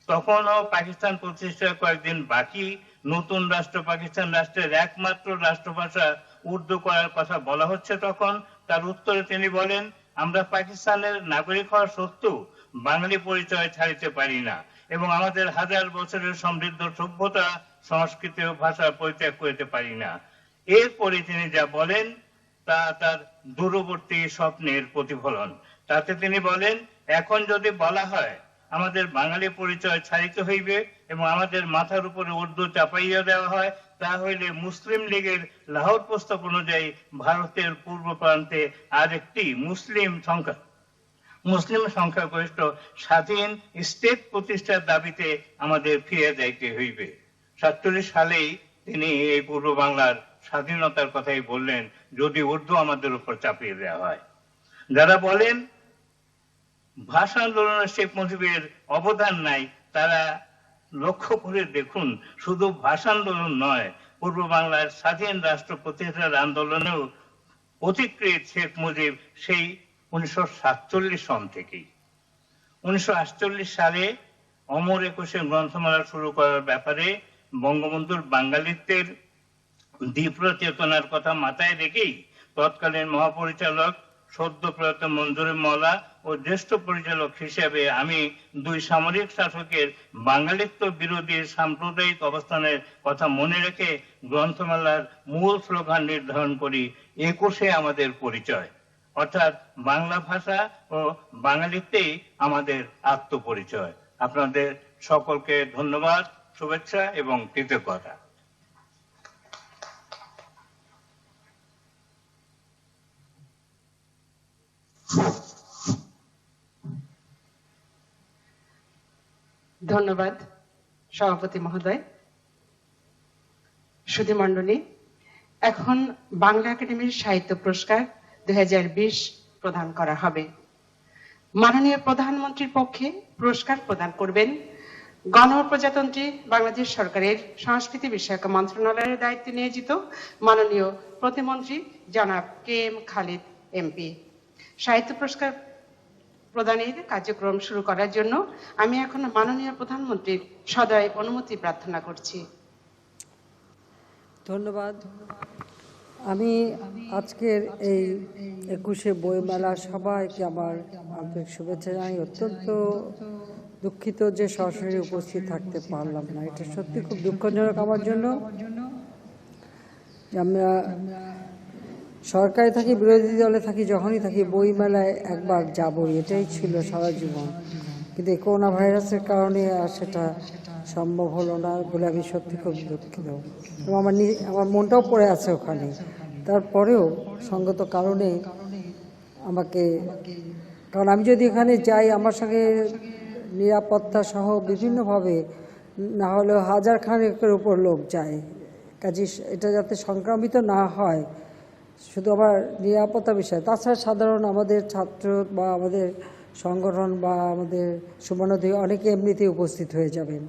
তখনও পাকিস্তান প্রতিষ্ঠার কয়েকদিন বাকি, নতুন রাষ্ট্র পাকিস্তান রাষ্ট্রের একমাত্র রাষ্ট্রভাষা উর্দু করার কথা বলা হচ্ছে তখন, তার উত্তরে তিনি বলেন, আমরা পাকিস্তানের নাগরিক হওয়া সত্ত্বেও বাঙালি পরিচয় ছাড়িতে পারি না এবং আমাদের হাজার বছরের সমৃদ্ধ সভ্যতা, সংস্কৃতি ও ভাষা পরিত্যাগ করতে পারি না। এরপরে তিনি যা বলেন তা তার দূরবর্তী স্বপ্নের প্রতিফলন। তাতে তিনি বলেন, এখন যদি বলা হয় আমাদের বাঙালি পরিচয় ছাড়িতে হইবে এবং আমাদের মাথার উপরে উর্দু চাপাইয়া দেওয়া হয়, তা হইলে মুসলিম লীগের লাহোর প্রস্তাব অনুযায়ী ভারতের পূর্ব প্রান্তে আরেকটি মুসলিম সংখ্যাগরিষ্ঠ স্বাধীন স্টেট প্রতিষ্ঠার দাবিতে আমাদের ফিরে যাইতে হইবে। 47 সালেই তিনি এই পূর্ব বাংলার স্বাধীনতার কথাই বললেন, যদি উর্দু আমাদের উপর চাপিয়ে দেওয়া হয়। যারা বলেন ভাষা আন্দোলনে শেখ মুজিবের অবদান নাই, তারা লক্ষ্য করে দেখুন, শুধু ভাষা আন্দোলন নয়, পূর্ব বাংলার স্বাধীন রাষ্ট্র প্রতিষ্ঠার আন্দোলনেও অতিকৃত শেখ মুজিব সেই 1947 সন থেকেই। 1948 সালে অমর একুশে গ্রন্থমালা শুরু করার ব্যাপারে বঙ্গবন্ধুর বাঙালিত্বের তীব্র চেতনার কথা মাথায় রেখেই তৎকালীন মহাপরিচালক সদ্য প্রয়াত মঞ্জুরে মওলা ও জ্যেষ্ঠ পরিচালক হিসেবে আমি দুই সামরিক শাসকের বাঙালিত্ব বিরোধী সাম্প্রদায়িক অবস্থানের কথা মনে রেখে গ্রন্থমালার মূল স্লোগান নির্ধারণ করি, একুশে আমাদের পরিচয়, অর্থাৎ বাংলা ভাষা ও বাঙালিত্বেই আমাদের আত্মপরিচয়। আপনাদের সকলকে ধন্যবাদ, শুভেচ্ছা এবং কৃতজ্ঞতা। ধন্যবাদ সভাপতি মহোদয়। সুধীমণ্ডলী, এখন বাংলা একাডেমির সাহিত্য পুরস্কার 2020 প্রদান করা হবে। মাননীয় প্রধানমন্ত্রীর পক্ষে পুরস্কার প্রদান করবেন গণ প্রজাতন্ত্রী বাংলাদেশ সরকারের সংস্কৃতি বিষয়ক মন্ত্রণালয়ের দায়িত্বে নিয়োজিত মাননীয় প্রতিমন্ত্রী জনাব KM খালিদ MP। সাহিত্য পুরস্কার প্রদানের কার্যক্রম শুরু করার জন্য আমি এখন মাননীয় প্রধানমন্ত্রীর সদয় অনুমতি প্রার্থনা করছি। ধন্যবাদ। আমি আজকের এই 21শে বইমেলা সবাইকে আমার আন্তরিক শুভেচ্ছা জানাই। অত্যন্ত দুঃখিত যে সরাসরি উপস্থিত থাকতে পারলাম না, এটা সত্যি খুব দুঃখজনক আমার জন্য। আমরা সরকারে থাকি, বিরোধী দলে থাকি, যখনই থাকি বইমেলায় একবার যাবই, এটাই ছিল সারা জীবন। কিন্তু এই করোনা ভাইরাসের কারণে আর সেটা সম্ভব হলো না বলে আমি সত্যি খুব দুঃখিত। এবং আমার মনটাও পড়ে আছে ওখানে। তারপরেও সঙ্গত কারণে আমাকে, কারণ আমি যদি এখানে যাই আমার সঙ্গে নিরাপত্তা সহ বিভিন্নভাবে না হলেও 1000 খানেকের উপর লোক যায়, কাজে এটা যাতে সংক্রামিত না হয় শুধু আমার নিরাপত্তা বিষয়। তাছাড়া সাধারণ আমাদের ছাত্র বা আমাদের সংগঠন বা আমাদের সুবর্ণদী অনেকে এমনিতেই উপস্থিত হয়ে যাবেন।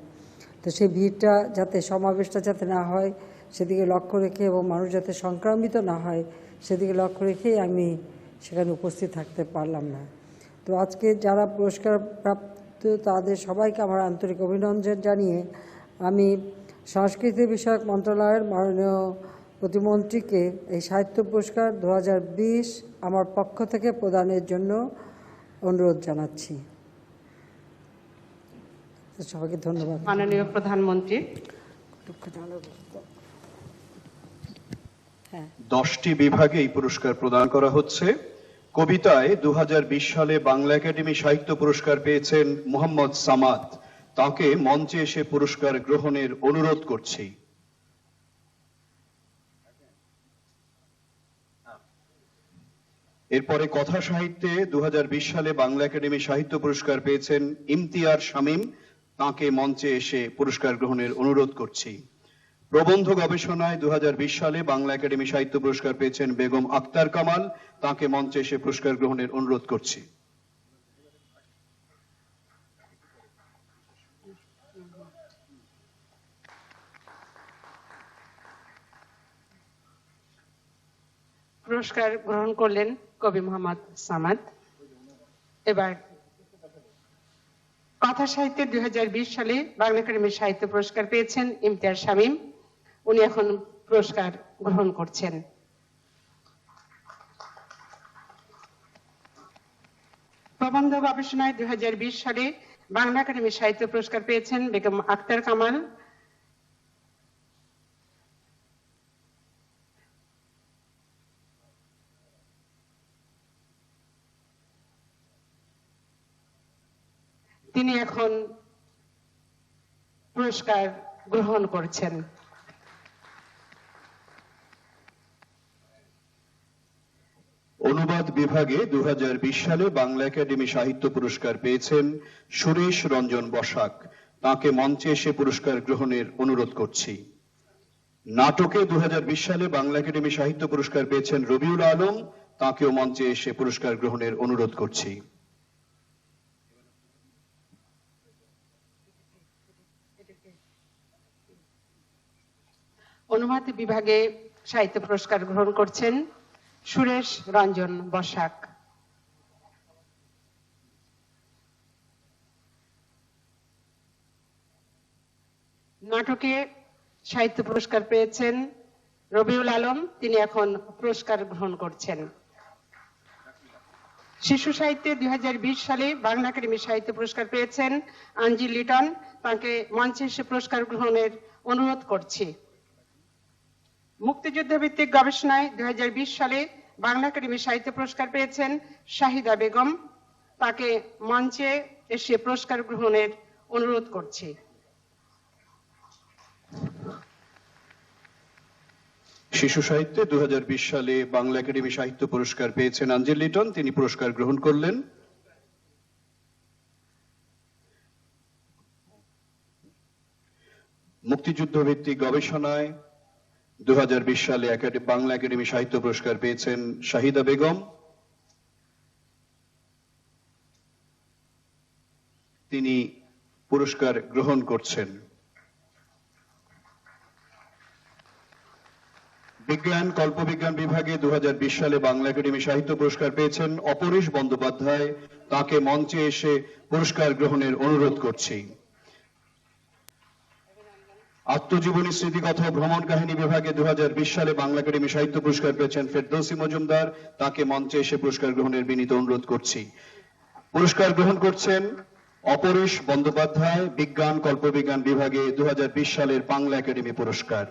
তো সেই ভিড়টা যাতে, সমাবেশটা যাতে না হয় সেদিকে লক্ষ্য রেখে এবং মানুষ যাতে সংক্রামিত না হয় সেদিকে লক্ষ্য রেখেই আমি সেখানে উপস্থিত থাকতে পারলাম না। তো আজকে যারা পুরস্কার প্রাপ্ত তাদের সবাইকে আমার আন্তরিক অভিনন্দন জানিয়ে আমি সংস্কৃতি বিষয়ক মন্ত্রণালয়ের মাননীয় প্রতিমন্ত্রীকে এই সাহিত্য পুরস্কার 2020 আমার পক্ষ থেকে প্রদানের জন্য অনুরোধ জানাচ্ছি। সবাইকে ধন্যবাদ। মাননীয় প্রধানমন্ত্রী। 10টি বিভাগে এই পুরস্কার প্রদান করা হচ্ছে। কবিতায় 2020 সালে বাংলা একাডেমি সাহিত্য পুরস্কার পেয়েছেন মোহাম্মদ সামাদ, তাকে মঞ্চে এসে পুরস্কার গ্রহণের অনুরোধ করছি। এরপরে কথা সাহিত্যে 2020 সালে বাংলা একাডেমি সাহিত্য পুরস্কার পেয়েছেন ইমতিয়াজ শামীম, তাকে মঞ্চে এসে পুরস্কার গ্রহণের অনুরোধ করছি। প্রবন্ধ গবেষণায় 2020 সালে বাংলা একাডেমি সাহিত্য পুরস্কার পেয়েছেন বেগম আক্তার কামাল, তাকে মঞ্চে এসে পুরস্কার গ্রহণের অনুরোধ করছি। পুরস্কার গ্রহণ করলেন কবি মোহাম্মদ সামাদ। এবার কথা সাহিত্যে 2020 সালে বাংলা একাডেমির সাহিত্য পুরস্কার পেয়েছেন ইমতিয়াজ শামীম। উনি এখন পুরস্কার গ্রহণ করছেন। প্রবন্ধ গবেষণায় 2020 সালে বাংলা একাডেমির সাহিত্য পুরস্কার পেয়েছেন বেগম আক্তার কামাল। তিনি এখন পুরস্কার গ্রহণ করছেন। অনুবাদ বিভাগে 2020 সালে বাংলা একাডেমি সাহিত্য পুরস্কার পেয়েছেন সুরেশ রঞ্জন বসাক। তাকে মঞ্চে এসে পুরস্কার গ্রহণের অনুরোধ করছি। নাটকে 2020 সালে বাংলা একাডেমি সাহিত্য পুরস্কার পেয়েছেন রবিউল আলম। তাকেও মঞ্চে এসে পুরস্কার গ্রহণের অনুরোধ করছি। অনুবাদ বিভাগে সাহিত্য পুরস্কার গ্রহণ করছেন সুরেশ রঞ্জন বসাক। নাটকে সাহিত্য পুরস্কার পেয়েছেন রবিউল আলম। তিনি এখন পুরস্কার গ্রহণ করছেন। শিশু সাহিত্যে 2020 সালে বাংলা একাডেমি সাহিত্য পুরস্কার পেয়েছেন আঞ্জি লিটন। তাকে মঞ্চে এসে পুরস্কার গ্রহণের অনুরোধ করছি। মুক্তিযুদ্ধ ভিত্তিক গবেষণায় 2020 সালে বাংলা একাডেমি সাহিত্য পুরস্কার পেয়েছেন শাহিদা বেগম। তাকে মঞ্চে এসে পুরস্কার গ্রহণের অনুরোধ করছি। শিশু সাহিত্যে 2020 সালে বাংলা একাডেমি সাহিত্য পুরস্কার পেয়েছেন আঞ্জেল লিটন। তিনি পুরস্কার গ্রহণ করলেন। মুক্তিযুদ্ধ ভিত্তিক গবেষণায় 2020 সালে বাংলা একাডেমি সাহিত্য পুরস্কার পেয়েছেন শাহিদা বেগম। তিনি পুরস্কার গ্রহণ করছেন। বিজ্ঞান কল্পবিজ্ঞান বিভাগে 2020 সালে বাংলা একাডেমি সাহিত্য পুরস্কার পেয়েছেন অপরেশ বন্দ্যোপাধ্যায়। তাকে মঞ্চে এসে পুরস্কার গ্রহণের অনুরোধ করছি। আত্মজীবনী স্মৃতিকথা ও ভ্রমণ কাহিনী বিভাগে 2020 সালে বাংলা একাডেমি সাহিত্য পুরস্কার পেয়েছেন ফেরদৌসী মজুমদার। তাকে মঞ্চে এসে পুরস্কার গ্রহণের বিনীত অনুরোধ করছি। পুরস্কার গ্রহণ করছেন অপরেশ বন্দ্যোপাধ্যায়, বিজ্ঞান কল্পবিজ্ঞান বিভাগে 2020 সালের বাংলা একাডেমি পুরস্কার।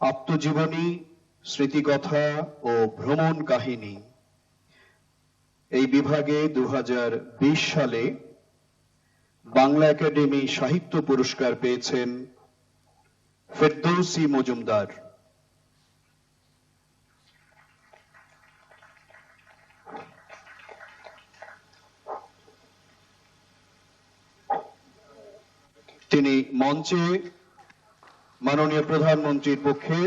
আত্মজীবনী স্মৃতিকথা ও ভ্রমণ কাহিনী এই বিভাগে 2020 সালে বাংলা একাডেমি সাহিত্য পুরস্কার পেয়েছেন ফেরদৌসী মজুমদার। তিনি মঞ্চে মাননীয় প্রধানমন্ত্রীর পক্ষে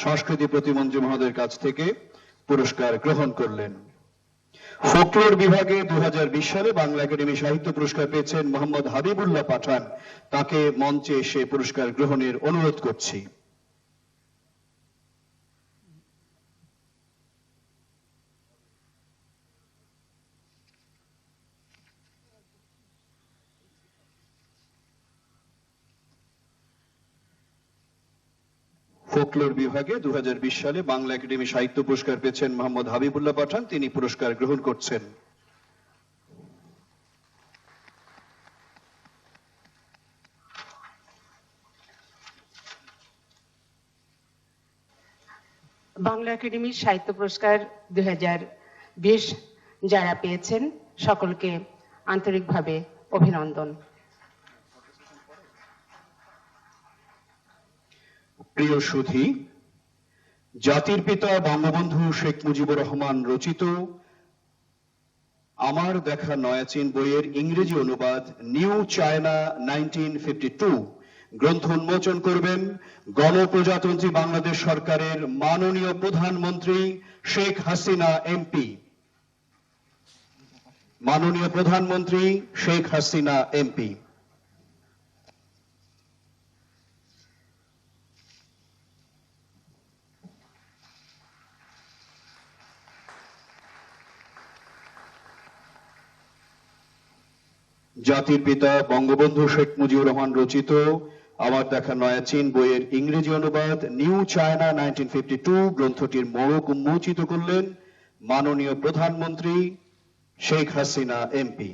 সংস্কৃতি প্রতিমন্ত্রী মহোদয়ের কাছ থেকে পুরস্কার গ্রহণ করলেন। ফোকলোর বিভাগে 2020 সালে বাংলা একাডেমি সাহিত্য পুরস্কার পেয়েছেন মোহাম্মদ হাবিবুল্লাহ পাঠান। তাকে মঞ্চে এসে পুরস্কার গ্রহণের অনুরোধ করছি। ফোকলোর বিভাগে 2020 সালে বাংলা একাডেমি সাহিত্য পুরস্কার পেয়েছেন মোহাম্মদ হাবিবুল্লাহ পাঠান। তিনি পুরস্কার গ্রহণ করছেন। বাংলা একাডেমি সাহিত্য পুরস্কার 2020 যারা পেয়েছেন সকলকে আন্তরিকভাবে অভিনন্দন। প্রিয় সুধী, জাতির পিতা বঙ্গবন্ধু শেখ মুজিবুর রহমান রচিত আমার দেখা নয়া চীন বইয়ের ইংরেজি অনুবাদ নিউ চায়না 1952 গ্রন্থ উন্মোচন করবেন গণপ্রজাতন্ত্রী বাংলাদেশ সরকারের মাননীয় প্রধানমন্ত্রী শেখ হাসিনা এমপি। মাননীয় প্রধানমন্ত্রী শেখ হাসিনা এমপি। জাতির পিতা বঙ্গবন্ধু শেখ মুজিবুর রহমান রচিত আমার দেখা নয়া চীন বইয়ের ইংরেজি অনুবাদ নিউ চায়না 1952 গ্রন্থটির মোড়ক উন্মোচিত করলেন মাননীয় প্রধানমন্ত্রী শেখ হাসিনা এমপি।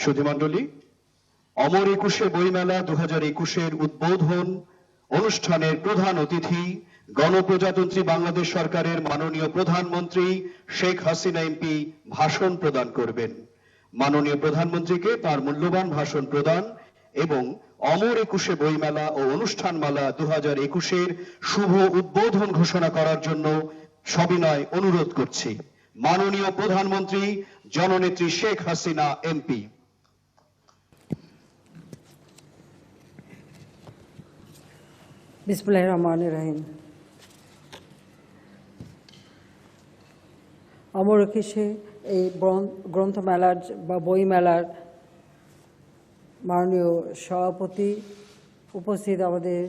সুধীমণ্ডলী, অমর একুশে বইমেলা 2021-এর উদ্বোধন অনুষ্ঠানের প্রধান অতিথি গণপ্রজাতন্ত্রী বাংলাদেশ সরকারের মাননীয় প্রধানমন্ত্রী শেখ হাসিনা এমপি ভাষণ প্রদান করবেন। মাননীয় প্রধানমন্ত্রীকে তার মূল্যবান ভাষণ প্রদান এবং অমর একুশে বইমেলা ও অনুষ্ঠানমালা 2021-এর শুভ উদ্বোধন ঘোষণা করার জন্য সবিনয় অনুরোধ করছি। মাননীয় প্রধানমন্ত্রী জননেত্রী শেখ হাসিনা এমপি। বিসমিল্লাহির রহমানির রহিম। অমর একুশে এই গ্রন্থমেলার বা বইমেলার মাননীয় সভাপতি, উপস্থিত আমাদের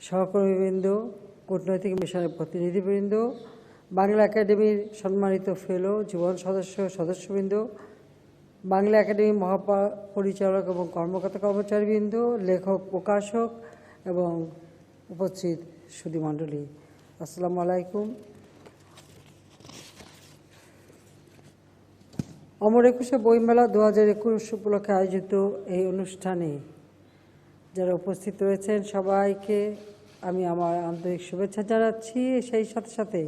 সহকর্মীবৃন্দ, কূটনৈতিক মিশনের প্রতিনিধিবৃন্দ, বাংলা একাডেমির সম্মানিত ফেলো, জীবন সদস্যবৃন্দ, বাংলা একাডেমি মহাপরিচালক এবং কর্মকর্তা কর্মচারীবৃন্দ, লেখক প্রকাশক এবং উপস্থিত সুধীমণ্ডলী, আসসালামু আলাইকুম। অমর একুশে বইমেলা 2021 উপলক্ষে আয়োজিত এই অনুষ্ঠানে যারা উপস্থিত রয়েছেন সবাইকে আমি আমার আন্তরিক শুভেচ্ছা জানাচ্ছি। সেই সাথে সাথে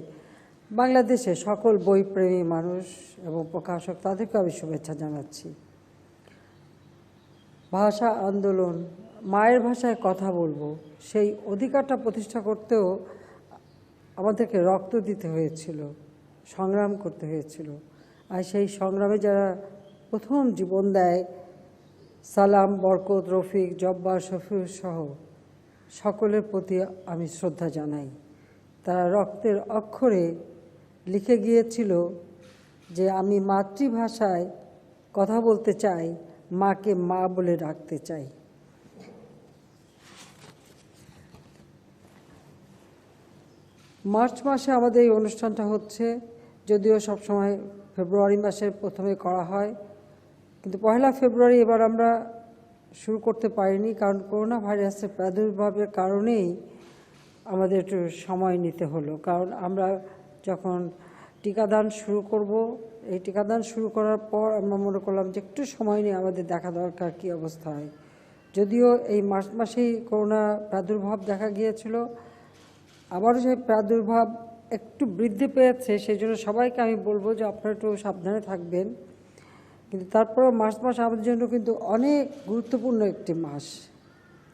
বাংলাদেশে সকল বইপ্রেমী মানুষ এবং প্রকাশক তাদেরকে আমি শুভেচ্ছা জানাচ্ছি। ভাষা আন্দোলন, মায়ের ভাষায় কথা বলবো, সেই অধিকারটা প্রতিষ্ঠা করতেও আমাদেরকে রক্ত দিতে হয়েছিল, সংগ্রাম করতে হয়েছিল। আর সেই সংগ্রামে যারা প্রথম জীবন দেয়, সালাম, বরকত, রফিক, জব্বার, শফিউর সহ সকলের প্রতি আমি শ্রদ্ধা জানাই। তারা রক্তের অক্ষরে লিখে গিয়েছিল যে আমি মাতৃভাষায় কথা বলতে চাই, মাকে মা বলে ডাকতে চাই। মার্চ মাসে আমাদের এই অনুষ্ঠানটা হচ্ছে, যদিও সবসময় ফেব্রুয়ারি মাসের প্রথমে করা হয়, কিন্তু 1 ফেব্রুয়ারি এবার আমরা শুরু করতে পারিনি, কারণ করোনা ভাইরাসের প্রাদুর্ভাবের কারণেই আমাদের একটু সময় নিতে হলো। কারণ আমরা যখন টিকাদান শুরু করব, এই টিকাদান শুরু করার পর আমরা মনে করলাম যে একটু সময় নিয়ে আমাদের দেখা দরকার কী অবস্থা হয়। যদিও এই মার্চ মাসেই করোনা প্রাদুর্ভাব দেখা গিয়েছিল, আবারও সেই প্রাদুর্ভাব একটু বৃদ্ধি পেয়েছে, সেই জন্য সবাইকে আমি বলবো যে আপনারা একটু সাবধানে থাকবেন। কিন্তু তারপরেও মার্চ মাস আমাদের জন্য কিন্তু অনেক গুরুত্বপূর্ণ একটি মাস।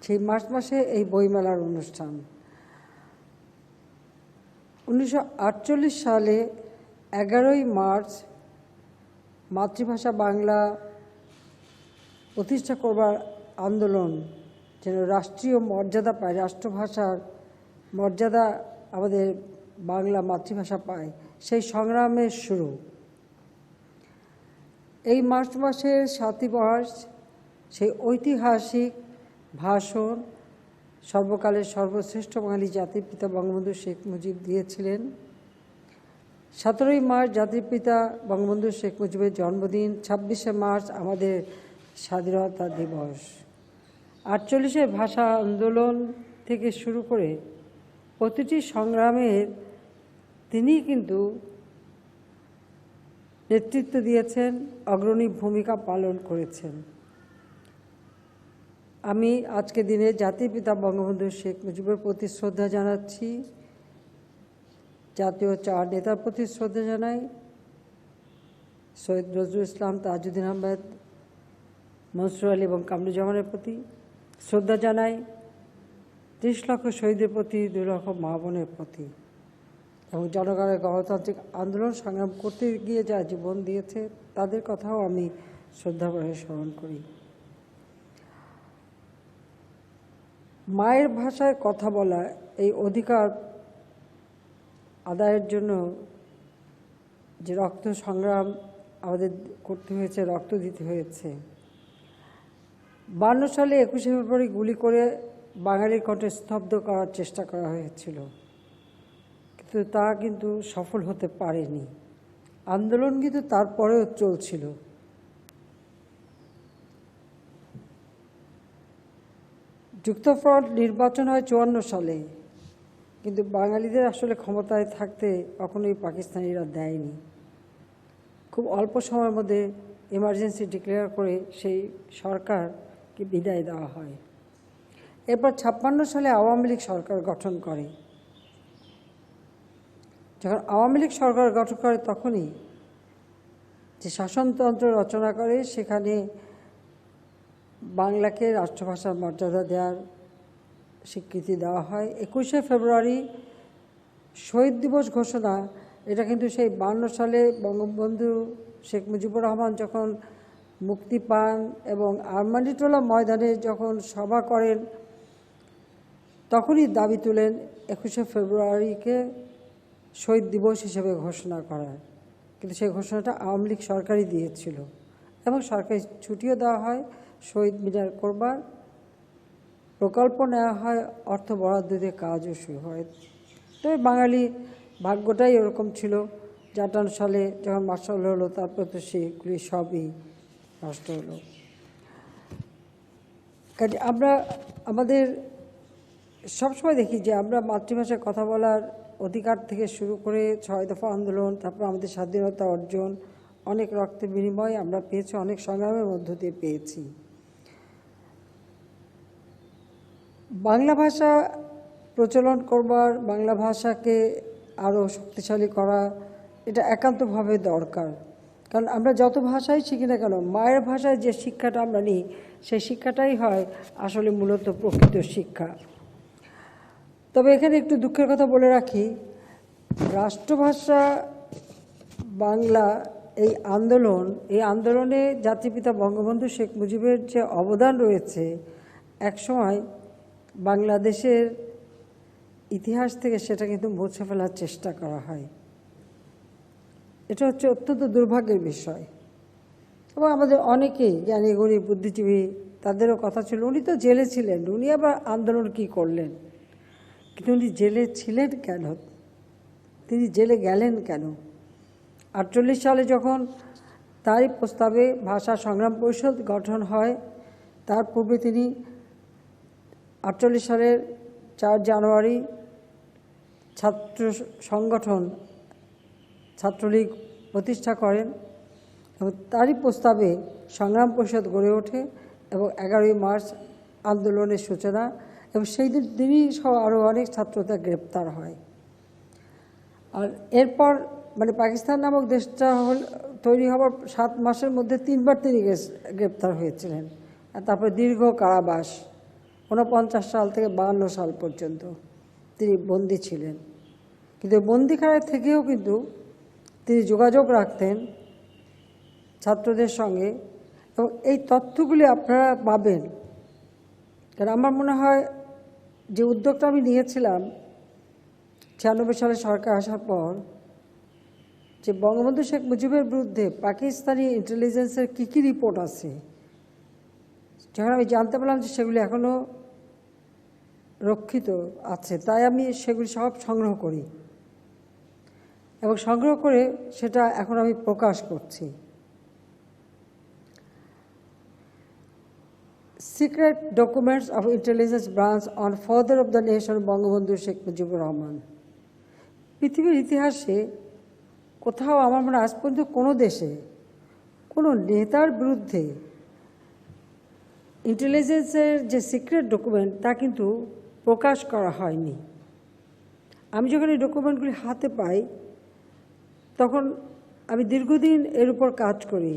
সেই মার্চ মাসে এই বইমেলার অনুষ্ঠান 1948 সালে 11ই মার্চ মাতৃভাষা বাংলা প্রতিষ্ঠা করবার আন্দোলন যেন রাষ্ট্রীয় মর্যাদা পায়, রাষ্ট্রভাষার মর্যাদা আমাদের বাংলা মাতৃভাষা পায়, সেই সংগ্রামের শুরু। এই মার্চ মাসের 7ই মার্চ সেই ঐতিহাসিক ভাষণ সর্বকালের সর্বশ্রেষ্ঠ বাঙালি জাতির পিতা বঙ্গবন্ধু শেখ মুজিব দিয়েছিলেন। 17ই মার্চ জাতির পিতা বঙ্গবন্ধু শেখ মুজিবের জন্মদিন, 26শে মার্চ আমাদের স্বাধীনতা দিবস। 48-এর ভাষা আন্দোলন থেকে শুরু করে প্রতিটি সংগ্রামের তিনি কিন্তু নেতৃত্ব দিয়েছেন, অগ্রণী ভূমিকা পালন করেছেন। আমি আজকে দিনে জাতির পিতা বঙ্গবন্ধু শেখ মুজিবের প্রতি শ্রদ্ধা জানাচ্ছি, জাতীয় 4 নেতার প্রতি শ্রদ্ধা জানাই, সৈয়দ নজরুল ইসলাম, তাজউদ্দিন আহমেদ, মনসুর আলী এবং কামরুজ্জামানের প্রতি শ্রদ্ধা জানাই, 30 লক্ষ শহীদের প্রতি, 2 লক্ষ মা বোনের প্রতি এবং জনগণের গণতান্ত্রিক আন্দোলন সংগ্রাম করতে গিয়ে যারা জীবন দিয়েছে তাদের কথাও আমি শ্রদ্ধাভরে স্মরণ করি। মায়ের ভাষায় কথা বলা এই অধিকার আদায়ের জন্য যে রক্ত সংগ্রাম আমাদের করতে হয়েছে, রক্ত দিতে হয়েছে। 52 সালে 21শে ফেব্রুয়ারি গুলি করে বাঙালির কণ্ঠে স্তব্ধ করার চেষ্টা করা হয়েছিল। তো তা কিন্তু সফল হতে পারেনি। আন্দোলন কিন্তু তারপরেও চলছিল। যুক্তফ্রন্ট নির্বাচন হয় 54 সালে, কিন্তু বাঙালিদের আসলে ক্ষমতায় থাকতে কখনোই পাকিস্তানিরা দেয়নি। খুব অল্প সময়ের মধ্যে এমার্জেন্সি ডিক্লেয়ার করে সেই সরকারকে বিদায় দেওয়া হয়। এরপর 56 সালে আওয়ামী লীগ সরকার গঠন করে। যখন আওয়ামী লীগ সরকার গঠন করে তখনই যে শাসনতন্ত্র রচনা করে, সেখানে বাংলাকে রাষ্ট্রভাষার মর্যাদা দেওয়ার স্বীকৃতি দেওয়া হয়। 21শে ফেব্রুয়ারি শহীদ দিবস ঘোষণা, এটা কিন্তু সেই 52 সালে বঙ্গবন্ধু শেখ মুজিবুর রহমান যখন মুক্তি পান এবং আরমানিটোলা ময়দানে যখন সভা করেন, তখনই দাবি তুলেন 21শে ফেব্রুয়ারিকে শহীদ দিবস হিসেবে ঘোষণা করার। কিন্তু সেই ঘোষণাটা আওয়ামী লীগ সরকারই দিয়েছিল এবং সরকারি ছুটিও দেওয়া হয়, শহীদ মিনার করবার প্রকল্প নেওয়া হয়, অর্থ বরাদ্দ দিয়ে কাজও শুরু হয়। তবে বাঙালি ভাগ্যটাই এরকম ছিল। 58 সালে যখন মার্শাল হলো, তারপর তো সেগুলি সবই নষ্ট হলো। কাজে আমরা আমাদের সবসময় দেখি যে আমরা মাতৃভাষায় কথা বলার অধিকার থেকে শুরু করে 6 দফা আন্দোলন, তারপর আমাদের স্বাধীনতা অর্জন, অনেক রক্তের বিনিময় আমরা পেয়েছি, অনেক সংগ্রামের মধ্য দিয়ে পেয়েছি। বাংলা ভাষা প্রচলন করবার, বাংলা ভাষাকে আরও শক্তিশালী করা, এটা একান্তভাবে দরকার। কারণ আমরা যত ভাষাই শিখি না কেন, মায়ের ভাষায় যে শিক্ষাটা আমরা নিই, সেই শিক্ষাটাই হয় আসলে মূলত প্রকৃত শিক্ষা। তবে এখানে একটু দুঃখের কথা বলে রাখি, রাষ্ট্রভাষা বাংলা এই আন্দোলনে জাতিপিতা বঙ্গবন্ধু শেখ মুজিবের যে অবদান রয়েছে, একসময় বাংলাদেশের ইতিহাস থেকে সেটা কিন্তু মুছে ফেলার চেষ্টা করা হয়। এটা হচ্ছে অত্যন্ত দুর্ভাগ্যের বিষয়। এবং আমাদের অনেকেই জ্ঞানী গুণী বুদ্ধিজীবী, তাদেরও কথা ছিল, উনি তো জেলে ছিলেন, উনি আবার আন্দোলন কি করলেন? কিন্তু উনি জেলে ছিলেন কেন? তিনি জেলে গেলেন কেন? 48 সালে যখন তারই প্রস্তাবে ভাষা সংগ্রাম পরিষদ গঠন হয়, তার পূর্বে তিনি 48 সালের 4 জানুয়ারি ছাত্র সংগঠন ছাত্রলীগ প্রতিষ্ঠা করেন এবং তারই প্রস্তাবে সংগ্রাম পরিষদ গড়ে ওঠে এবং 11ই মার্চ আন্দোলনের সূচনা, এবং সেই দিনই সহ আরও অনেক ছাত্রতা গ্রেপ্তার হয়। আর এরপর মানে পাকিস্তান নামক দেশটা তৈরি হওয়ার 7 মাসের মধ্যে 3বার তিনি গ্রেপ্তার হয়েছিলেন। আর তারপরে দীর্ঘ কারাবাস, 49 সাল থেকে 52 সাল পর্যন্ত তিনি বন্দী ছিলেন। কিন্তু বন্দিখানায় থেকেও কিন্তু তিনি যোগাযোগ রাখতেন ছাত্রদের সঙ্গে, এবং এই তথ্যগুলি আপনারা পাবেন। কারণ আমার মনে হয় যে উদ্যোগটা আমি নিয়েছিলাম 96 সালে সরকার আসার পর, যে বঙ্গবন্ধু শেখ মুজিবের বিরুদ্ধে পাকিস্তানি ইন্টেলিজেন্সের কী কী রিপোর্ট আছে, যখন আমি জানতে পারলাম যে সেগুলি এখনও রক্ষিত আছে, তাই আমি সেগুলি সব সংগ্রহ করি এবং সংগ্রহ করে সেটা এখন আমি প্রকাশ করছি। Secret documents of intelligence branch on father of the nation Bangabandhu Sheikh Mujibur Rahman. পৃথিবীর ইতিহাসে কোথাও আমার মনে আজ পর্যন্ত কোনো দেশে কোনো নেতার বিরুদ্ধে ইন্টেলিজেন্সের যে সিক্রেট ডকুমেন্ট তা কিন্তু প্রকাশ করা হয়নি। আমি যখন এই ডকুমেন্টগুলি হাতে পাই, তখন আমি দীর্ঘদিন এর উপর কাজ করি।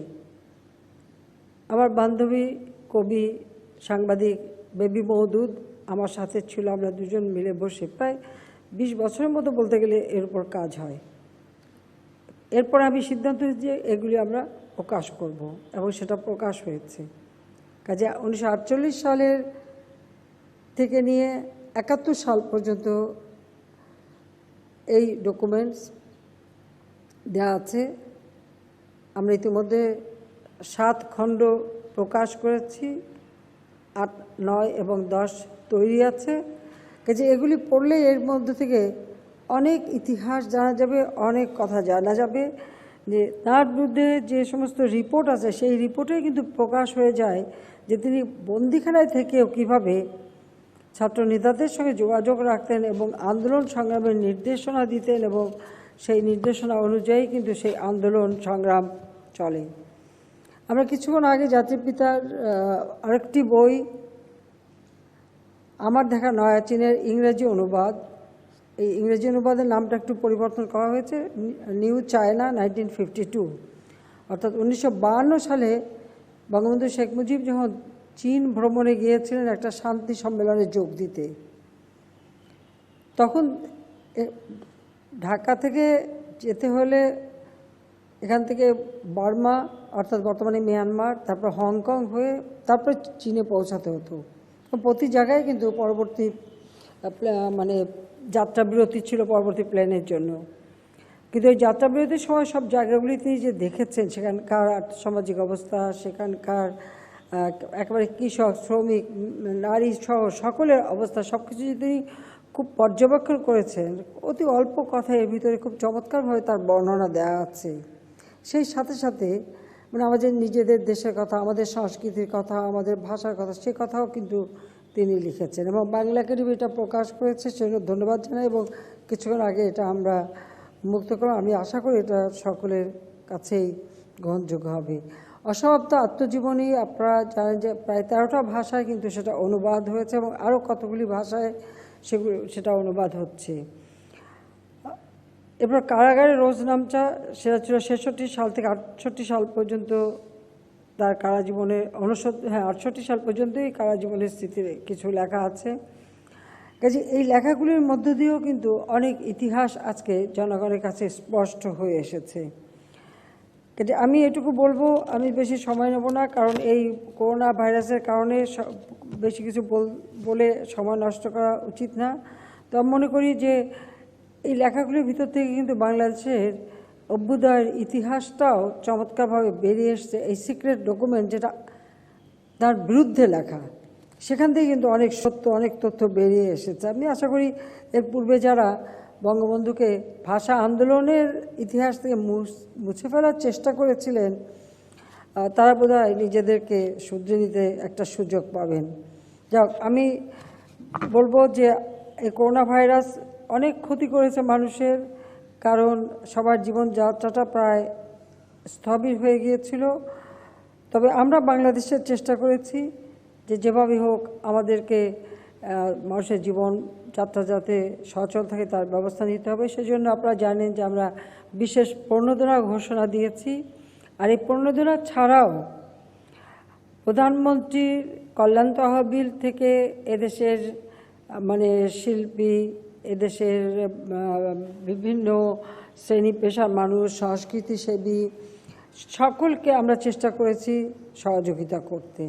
আমার বান্ধবী কবি সাংবাদিক বেবি মওদুদ আমার সাথে ছিল, আমরা দুজন মিলে বসে প্রায় 20 বছরের মতো বলতে গেলে এর উপর কাজ হয়। এরপর আমি সিদ্ধান্ত নিই যে এগুলি আমরা প্রকাশ করব, এবং সেটা প্রকাশ হয়েছে। কাজে 1948 সালের থেকে নিয়ে 71 সাল পর্যন্ত এই ডকুমেন্টস দেওয়া আছে। আমরা ইতিমধ্যে 7 খণ্ড প্রকাশ করেছি, 8, 9 এবং 10 তৈরি আছে। কাজে এগুলি পড়লে এর মধ্যে থেকে অনেক ইতিহাস জানা যাবে, অনেক কথা জানা যাবে। যে তার বিরুদ্ধে যে সমস্ত রিপোর্ট আছে সেই রিপোর্টে কিন্তু প্রকাশ হয়ে যায় যে তিনি বন্দিখানায় থেকেও কিভাবে ছাত্র নেতাদের সঙ্গে যোগাযোগ রাখতেন এবং আন্দোলন সংগ্রামের নির্দেশনা দিতেন, এবং সেই নির্দেশনা অনুযায়ী কিন্তু সেই আন্দোলন সংগ্রাম চলে। আমরা কিছুক্ষণ আগে জাতির পিতার আরেকটি বই, আমার দেখা নয়া চীনের ইংরেজি অনুবাদ, এই ইংরেজি অনুবাদের নামটা একটু পরিবর্তন করা হয়েছে, নিউ চায়না 1952, অর্থাৎ 1952 সালে বঙ্গবন্ধু শেখ মুজিব যখন চীন ভ্রমণে গিয়েছিলেন একটা শান্তি সম্মেলনে যোগ দিতে, তখন ঢাকা থেকে যেতে হলে এখান থেকে বার্মা অর্থাৎ বর্তমানে মিয়ানমার, তারপর হংকং হয়ে তারপর চীনে পৌঁছাতে হতো। প্রতি জায়গায় কিন্তু পরবর্তী মানে যাত্রাবিরতি ছিল পরবর্তী প্ল্যানের জন্য। কিন্তু ওই যাত্রাবিরতির সময় সব জায়গাগুলিতে যে দেখেছেন সেখানকার আর্থসামাজিক অবস্থা, সেখানকার একেবারে কৃষক, শ্রমিক, নারী সহ সকলের অবস্থা, সব কিছু যদি খুব পর্যবেক্ষণ করেছেন, অতি অল্প কথায় এর ভিতরে খুব চমৎকারভাবে তার বর্ণনা দেওয়া আছে। সেই সাথে সাথে মানে আমাদের নিজেদের দেশের কথা, আমাদের সংস্কৃতির কথা, আমাদের ভাষার কথা, সে কথাও কিন্তু তিনি লিখেছেন এবং বাংলা একাডেমি এটা প্রকাশ করেছে, সেজন্য ধন্যবাদ জানাই। এবং কিছুক্ষণ আগে এটা আমরা মুক্ত করলাম, আমি আশা করি এটা সকলের কাছেই গ্রহণযোগ্য হবে। অসমাপ্ত আত্মজীবনী আপনারা জানেন যে প্রায় 13টা ভাষায় কিন্তু সেটা অনুবাদ হয়েছে এবং আরও কতগুলি ভাষায় সেটা অনুবাদ হচ্ছে। এরপর কারাগারে রোজনামচা, সেটা ছিল 66 সাল থেকে 68 সাল পর্যন্ত তার কারাজীবনের 68 সাল পর্যন্তই কারাজীবনের স্মৃতির কিছু লেখা আছে। কাজে এই লেখাগুলির মধ্য দিয়েও কিন্তু অনেক ইতিহাস আজকে জনগণের কাছে স্পষ্ট হয়ে এসেছে। কাজে আমি এটুকু বলবো, আমি বেশি সময় নেব না, কারণ এই করোনা ভাইরাসের কারণে বেশি কিছু বলে সময় নষ্ট করা উচিত না। তো আমি মনে করি যে এই লেখাগুলির ভিতর থেকে কিন্তু বাংলাদেশের অভ্যুদয়ের ইতিহাসটাও চমৎকারভাবে বেরিয়ে এসছে। এই সিক্রেট ডকুমেন্ট যেটা তার বিরুদ্ধে লেখা, সেখান থেকে কিন্তু অনেক সত্য, অনেক তথ্য বেরিয়ে এসেছে। আমি আশা করি এর পূর্বে যারা বঙ্গবন্ধুকে ভাষা আন্দোলনের ইতিহাস থেকে মুছে ফেলার চেষ্টা করেছিলেন, তারা বোধহয় নিজেদেরকে শুধরে নিতে একটা সুযোগ পাবেন। যাক, আমি বলবো যে এই করোনা ভাইরাস অনেক ক্ষতি করেছে মানুষের, কারণ সবার জীবনযাত্রাটা প্রায় স্থবির হয়ে গিয়েছিল। তবে আমরা বাংলাদেশের চেষ্টা করেছি যে যেভাবে হোক আমাদেরকে মানুষের জীবনযাত্রা যাতে সচল থাকে তার ব্যবস্থা নিতে হবে। সেজন্য আপনারা জানেন যে আমরা বিশেষ প্রণোদনা ঘোষণা দিয়েছি। আর এই প্রণোদনা ছাড়াও প্রধানমন্ত্রীর কল্যাণ তহবিল থেকে এদেশের মানে শিল্পী, এদেশের বিভিন্ন শ্রেণী পেশার মানুষ, সংস্কৃতিসেবী সকলকে আমরা চেষ্টা করেছি সহযোগিতা করতে।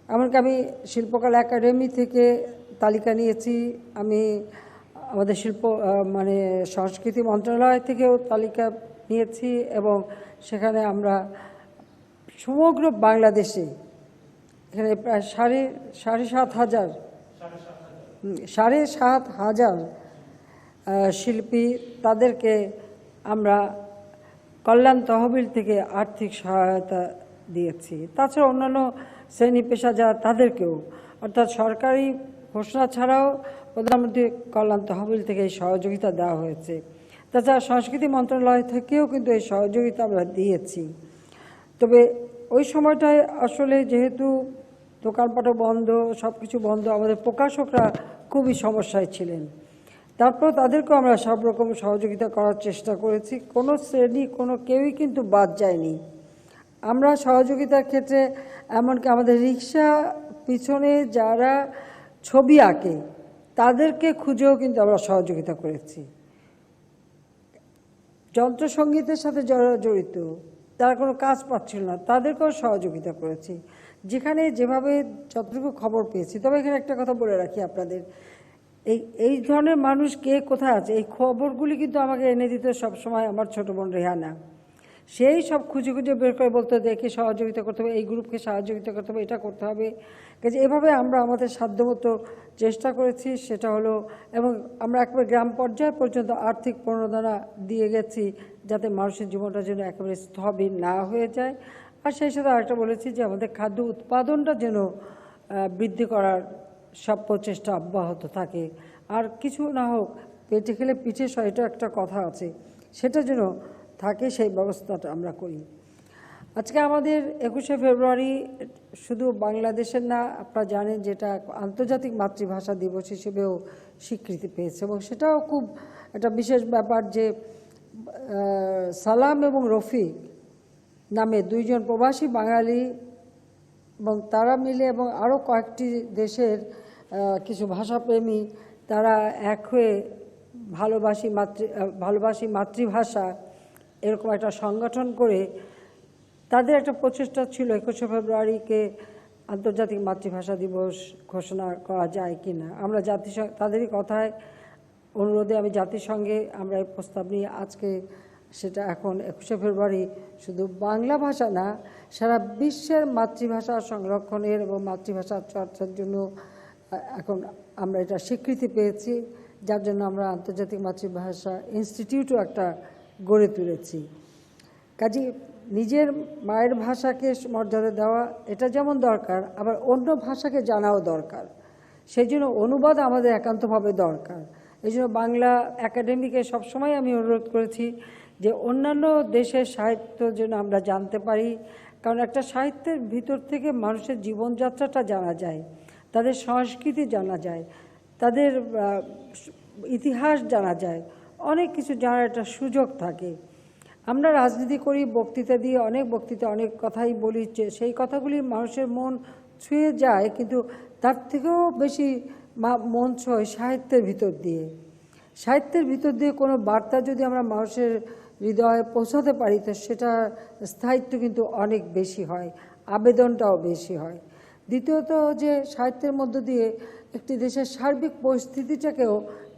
এমনকি আমি শিল্পকলা একাডেমি থেকে তালিকা নিয়েছি, আমি আমাদের মানে সংস্কৃতি মন্ত্রণালয় থেকেও তালিকা নিয়েছি এবং সেখানে আমরা সমগ্র বাংলাদেশে এখানে প্রায় সাড়ে সাত হাজার শিল্পী, তাদেরকে আমরা কল্যাণ তহবিল থেকে আর্থিক সহায়তা দিয়েছি। তাছাড়া অন্যান্য শ্রেণী পেশা যারা তাদেরকেও, অর্থাৎ সরকারি ঘোষণা ছাড়াও প্রধানমন্ত্রী কল্যাণ তহবিল থেকে এই সহযোগিতা দেওয়া হয়েছে। তাছাড়া সংস্কৃতি মন্ত্রণালয় থেকেও কিন্তু এই সহযোগিতা আমরা দিয়েছি। তবে ওই সময়টায় আসলে যেহেতু দোকানপাটও বন্ধ, সব কিছু বন্ধ, আমাদের প্রকাশকরা খুবই সমস্যায় ছিলেন। তারপর তাদেরকেও আমরা সব রকম সহযোগিতা করার চেষ্টা করেছি, কোনো শ্রেণী কোনো কেউই কিন্তু বাদ যায়নি। আমরা সহযোগিতার ক্ষেত্রে এমনকি আমাদের রিক্সা পিছনে যারা ছবি আঁকে তাদেরকে খুঁজেও কিন্তু আমরা সহযোগিতা করেছি। যন্ত্রসঙ্গীতের সাথে যারা জড়িত, তারা কোনো কাজ পাচ্ছিল না, তাদেরকেও সহযোগিতা করেছি যেখানে যেভাবে যতটুকু খবর পেয়েছি। তবে এখানে একটা কথা বলে রাখি আপনাদের, এই ধরনের মানুষ কে কোথায় আছে এই খবরগুলি কিন্তু আমাকে এনে দিতে সবসময় আমার ছোট বোন রেহানা। সেই সব খুঁজে খুঁজে বের করে বলতে হবে একে সহযোগিতা করতে হবে, এই গ্রুপকে সহযোগিতা করতে হবে, এটা করতে হবে। কাজে এভাবে আমরা আমাদের সাধ্যমতো চেষ্টা করেছি, সেটা হলো, এবং আমরা একেবারে গ্রাম পর্যায় পর্যন্ত আর্থিক প্রণোদনা দিয়ে গেছি যাতে মানুষের জীবনটা যেন একেবারে স্থবির না হয়ে যায়। আর সেই সাথে আরেকটা বলেছি যে আমাদের খাদ্য উৎপাদনটা যেন বৃদ্ধি করার সব প্রচেষ্টা অব্যাহত থাকে। আর কিছু না হোক, পেটে খেলে পিঠে সয়, এটা একটা কথা আছে, সেটা যেন থাকে, সেই ব্যবস্থাটা আমরা করি। আজকে আমাদের 21শে ফেব্রুয়ারি শুধু বাংলাদেশের না, আপনারা জানেন যেটা আন্তর্জাতিক মাতৃভাষা দিবস হিসেবেও স্বীকৃতি পেয়েছে, এবং সেটাও খুব একটা বিশেষ ব্যাপার যে সালাম এবং রফিক নামে দুইজন প্রবাসী বাঙালি, এবং তারা মিলে এবং আরও কয়েকটি দেশের কিছু ভাষাপ্রেমী, তারা এক হয়ে ভালোবাসি মাতৃভাষা এরকম একটা সংগঠন করে তাদের একটা প্রচেষ্টা ছিল 21শে ফেব্রুয়ারিকে আন্তর্জাতিক মাতৃভাষা দিবস ঘোষণা করা যায় কি না। আমরা জাতিসংঘ, তাদেরই কথায় অনুরোধে আমি জাতিসংঘে আমরা এই প্রস্তাব নিয়ে আজকে সেটা এখন 21শে ফেব্রুয়ারি শুধু বাংলা ভাষা না, সারা বিশ্বের মাতৃভাষা সংরক্ষণের এবং মাতৃভাষার চর্চার জন্য এখন আমরা এটা স্বীকৃতি পেয়েছি, যার জন্য আমরা আন্তর্জাতিক মাতৃভাষা ইনস্টিটিউটও একটা গড়ে তুলেছি। কাজে নিজের মায়ের ভাষাকে মর্যাদা দেওয়া এটা যেমন দরকার, আবার অন্য ভাষাকে জানাও দরকার। সেই জন্য অনুবাদ আমাদের একান্তভাবে দরকার। এই জন্য বাংলা একাডেমিকে সবসময় আমি অনুরোধ করেছি যে অন্যান্য দেশের সাহিত্য যেন আমরা জানতে পারি, কারণ একটা সাহিত্যের ভিতর থেকে মানুষের জীবনযাত্রাটা জানা যায়, তাদের সংস্কৃতি জানা যায়, তাদের ইতিহাস জানা যায়, অনেক কিছু জানার একটা সুযোগ থাকে। আমরা রাজনীতি করি, বক্তৃতা দিয়ে অনেক কথাই বলি, সেই কথাগুলি মানুষের মন ছুঁয়ে যায়, কিন্তু তার থেকেও বেশি মন ছোঁয় সাহিত্যের ভিতর দিয়ে। সাহিত্যের ভিতর দিয়ে কোনো বার্তা যদি আমরা মানুষের হৃদয়ে পৌঁছাতে পারি, তো সেটা স্থায়িত্ব কিন্তু অনেক বেশি হয়, আবেদনটাও বেশি হয়। দ্বিতীয়ত যে সাহিত্যের মধ্য দিয়ে একটি দেশের সার্বিক পরিস্থিতিটাকেও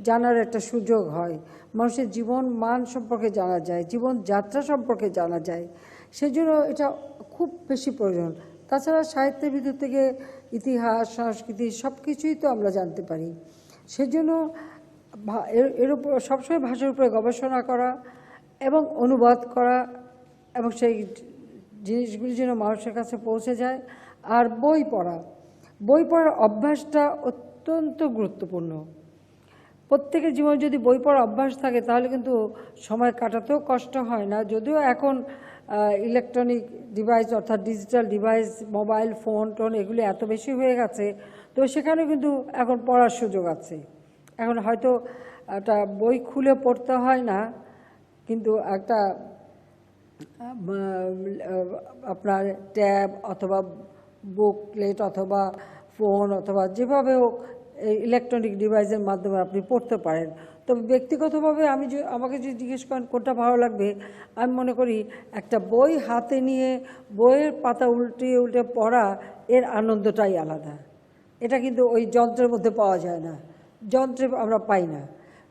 জানার একটা সুযোগ হয়, মানুষের জীবন মান সম্পর্কে জানা যায়, জীবনযাত্রা সম্পর্কে জানা যায়, সেজন্য এটা খুব বেশি প্রয়োজন। তাছাড়া সাহিত্যের ভিতর থেকে ইতিহাস, সংস্কৃতি সব কিছুই তো আমরা জানতে পারি। সেজন্য এর উপর সবসময় ভাষার উপরে গবেষণা করা এবং অনুবাদ করা, এবং সেই জিনিসগুলি যেন মানুষের কাছে পৌঁছে যায়। আর বই পড়ার অভ্যাসটা অত্যন্ত গুরুত্বপূর্ণ। প্রত্যেকের জীবনে যদি বই পড়ার অভ্যাস থাকে তাহলে কিন্তু সময় কাটাতেও কষ্ট হয় না। যদিও এখন ইলেকট্রনিক ডিভাইস অর্থাৎ digital device, mobile phone tone এগুলি এত বেশি হয়ে গেছে, তো সেখানে কিন্তু এখন পড়ার সুযোগ আছে। এখন হয়তো একটা বই খুলে পড়তে হয় না, কিন্তু একটা আপনার ট্যাব অথবা বুকলেট অথবা ফোন অথবা যেভাবে হোক ইলেকট্রনিক ডিভাইসের মাধ্যমে আপনি পড়তে পারেন। তবে ব্যক্তিগতভাবে আমাকে যদি জিজ্ঞেস করেন কোনটা ভালো লাগবে, আমি মনে করি একটা বই হাতে নিয়ে বইয়ের পাতা উল্টে উল্টে পড়া, এর আনন্দটাই আলাদা। এটা কিন্তু ওই যন্ত্রের মধ্যে পাওয়া যায় না, যন্ত্রে আমরা পাই না।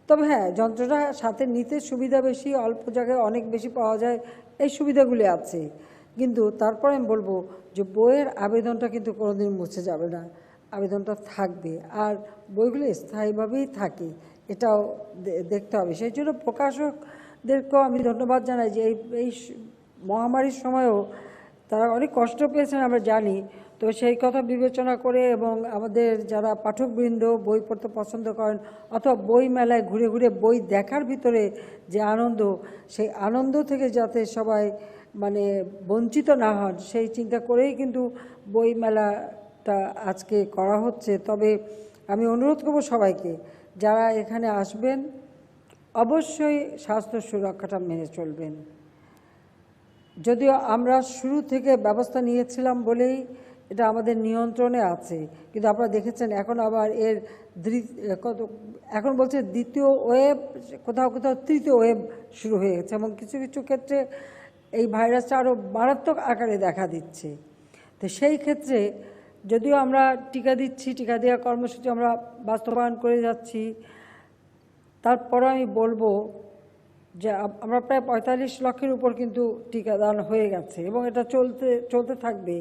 তবে হ্যাঁ, যন্ত্রটা সাথে নিতে সুবিধা বেশি, অল্প জায়গায় অনেক বেশি পাওয়া যায়, এই সুবিধাগুলি আছে। কিন্তু তারপরে আমি বলবো যে বইয়ের আবেদনটা কিন্তু কোনোদিন মুছে যাবে না, আবেদনটা থাকবে, আর বইগুলো স্থায়ীভাবেই থাকে, এটাও দেখতে হবে। সেই জন্য প্রকাশকদেরকেও আমি ধন্যবাদ জানাই যে এই মহামারীর সময়ও তারা অনেক কষ্ট পেয়েছেন আমরা জানি, তো সেই কথা বিবেচনা করে এবং আমাদের যারা পাঠকবৃন্দ বই পড়তে পছন্দ করেন অথবা বই মেলায় ঘুরে ঘুরে বই দেখার ভিতরে যে আনন্দ, সেই আনন্দ থেকে যাতে সবাই মানে বঞ্চিত না হন, সেই চিন্তা করেই কিন্তু বই মেলাটা আজকে করা হচ্ছে। তবে আমি অনুরোধ করব সবাইকে, যারা এখানে আসবেন অবশ্যই স্বাস্থ্য সুরক্ষাটা মেনে চলবেন। যদিও আমরা শুরু থেকে ব্যবস্থা নিয়েছিলাম বলেই এটা আমাদের নিয়ন্ত্রণে আছে, কিন্তু আপনারা দেখেছেন এখন আবার এখন বলছে দ্বিতীয় ওয়েভ, কোথাও কোথাও তৃতীয় ওয়েভ শুরু হয়ে গেছে, এবং কিছু কিছু ক্ষেত্রে এই ভাইরাসটা আরও মারাত্মক আকারে দেখা দিচ্ছে। তো সেই ক্ষেত্রে যদিও আমরা টিকা দিচ্ছি, টিকা দেওয়ার কর্মসূচি আমরা বাস্তবায়ন করে যাচ্ছি, তারপরে আমি বলবো যে আমরা প্রায় ৪৫ লক্ষের উপর কিন্তু টিকাদান হয়ে গেছে এবং এটা চলতে থাকবে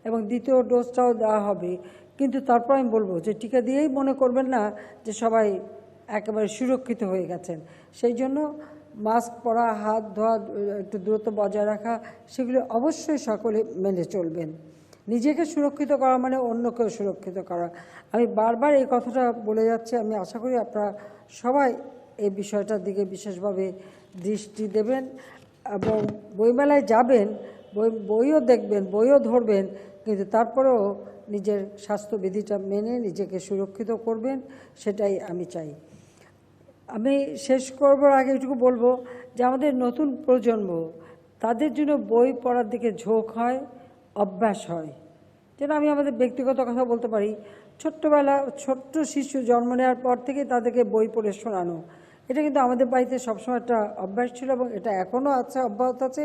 এবং দ্বিতীয় ডোজটাও দেওয়া হবে। কিন্তু তারপর আমি বলবো যে টিকা দিয়েই মনে করবেন না যে সবাই একেবারে সুরক্ষিত হয়ে গেছেন। সেই জন্য মাস্ক পরা, হাত ধোয়া, একটু দূরত্ব বজায় রাখা, সেগুলো অবশ্যই সকলে মেনে চলবেন। নিজেকে সুরক্ষিত করা মানে অন্যকেও সুরক্ষিত করা। আমি বারবার এই কথাটা বলে যাচ্ছি। আমি আশা করি আপনারা সবাই এই বিষয়টার দিকে বিশেষভাবে দৃষ্টি দেবেন এবং বইমেলায় যাবেন, বইও দেখবেন, বইও ধরবেন, কিন্তু তারপরেও নিজের স্বাস্থ্যবিধিটা মেনে নিজেকে সুরক্ষিত করবেন, সেটাই আমি চাই। আমি শেষ করবার আগে এটুকু বলবো যে আমাদের নতুন প্রজন্ম, তাদের জন্য বই পড়ার দিকে ঝোঁক হয়, অভ্যাস হয়। যেন আমি আমাদের ব্যক্তিগত কথা বলতে পারি, ছোট্ট শিশু জন্ম নেওয়ার পর থেকে তাদেরকে বই পড়ে শোনানো, এটা কিন্তু আমাদের বাড়িতে সবসময় একটা অভ্যাস ছিল এবং এটা এখনও আছে, অব্যাহত আছে।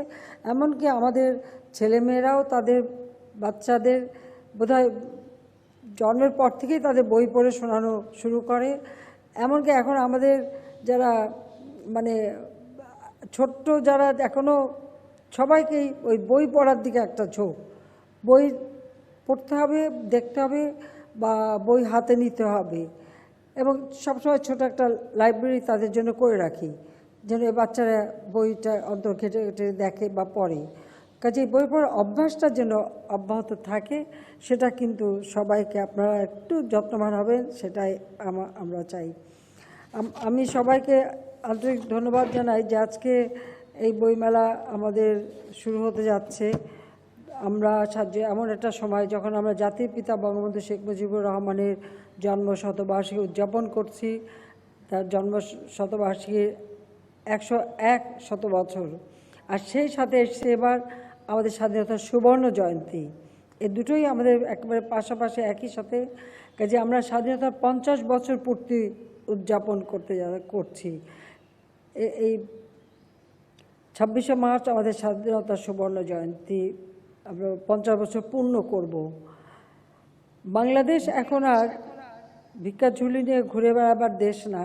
এমনকি আমাদের ছেলেমেয়েরাও তাদের বাচ্চাদের বোধহয় জন্মের পর থেকেই তাদের বই পড়ে শোনানো শুরু করে। এমনকি এখন আমাদের যারা মানে ছোট্ট যারা এখনও, সবাইকেই ওই বই পড়ার দিকে একটা ঝোঁক। বই পড়তে হবে, দেখতে হবে বা বই হাতে নিতে হবে এবং সবসময় ছোট একটা লাইব্রেরি তাদের জন্য করে রাখি, যেন এই বাচ্চারা বইটা অন্তর ঘেটে ঘেটে দেখে বা পড়ে। কাজেই বই পড়ার অভ্যাসটা যেন অব্যাহত থাকে, সেটা কিন্তু সবাইকে আপনারা একটু যত্নবান হবেন, সেটাই আমরা চাই। আমি সবাইকে আন্তরিক ধন্যবাদ জানাই যে আজকে এই বইমেলা আমাদের শুরু হতে যাচ্ছে। আমরা এমন একটা সময় যখন আমরা জাতির পিতা বঙ্গবন্ধু শেখ মুজিবুর রহমানের জন্ম শতবার্ষিকী উদযাপন করছি, তার জন্ম শতবার্ষিকীর ১০১ বছর, আর সেই সাথে এসছে এবার আমাদের স্বাধীনতার সুবর্ণ জয়ন্তী। এই দুটোই আমাদের একেবারে পাশাপাশি একই সাথে। কাজে আমরা স্বাধীনতার ৫০ বছর পূর্তি উদযাপন করছি। এই ২৬শে মার্চ আমাদের স্বাধীনতার সুবর্ণ জয়ন্তী, আমরা ৫০ বছর পূর্ণ করব। বাংলাদেশ এখন আর ভিক্ষা ঝুলি নিয়ে ঘুরে বেড়াবার দেশ না।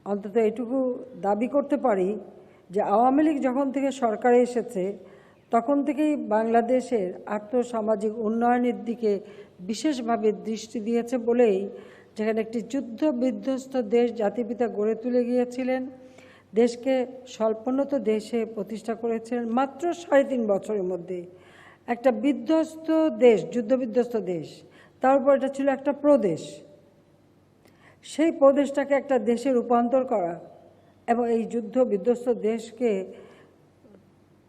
অন্তত এটুকু দাবি করতে পারি যে আওয়ামী লীগ যখন থেকে সরকারে এসেছে তখন থেকেই বাংলাদেশের আর্থসামাজিক উন্নয়নের দিকে বিশেষভাবে দৃষ্টি দিয়েছে বলেই, যেখানে একটি যুদ্ধ বিধ্বস্ত দেশ জাতিপিতা গড়ে তুলে গিয়েছিলেন, দেশকে স্বল্পোন্নত দেশে প্রতিষ্ঠা করেছিলেন মাত্র ৩.৫ বছরের মধ্যে। একটা বিধ্বস্ত দেশ, যুদ্ধবিধ্বস্ত দেশ, তার উপর এটা ছিল একটা প্রদেশ। সেই প্রদেশটাকে একটা দেশে রূপান্তর করা এবং এই যুদ্ধ বিধ্বস্ত দেশকে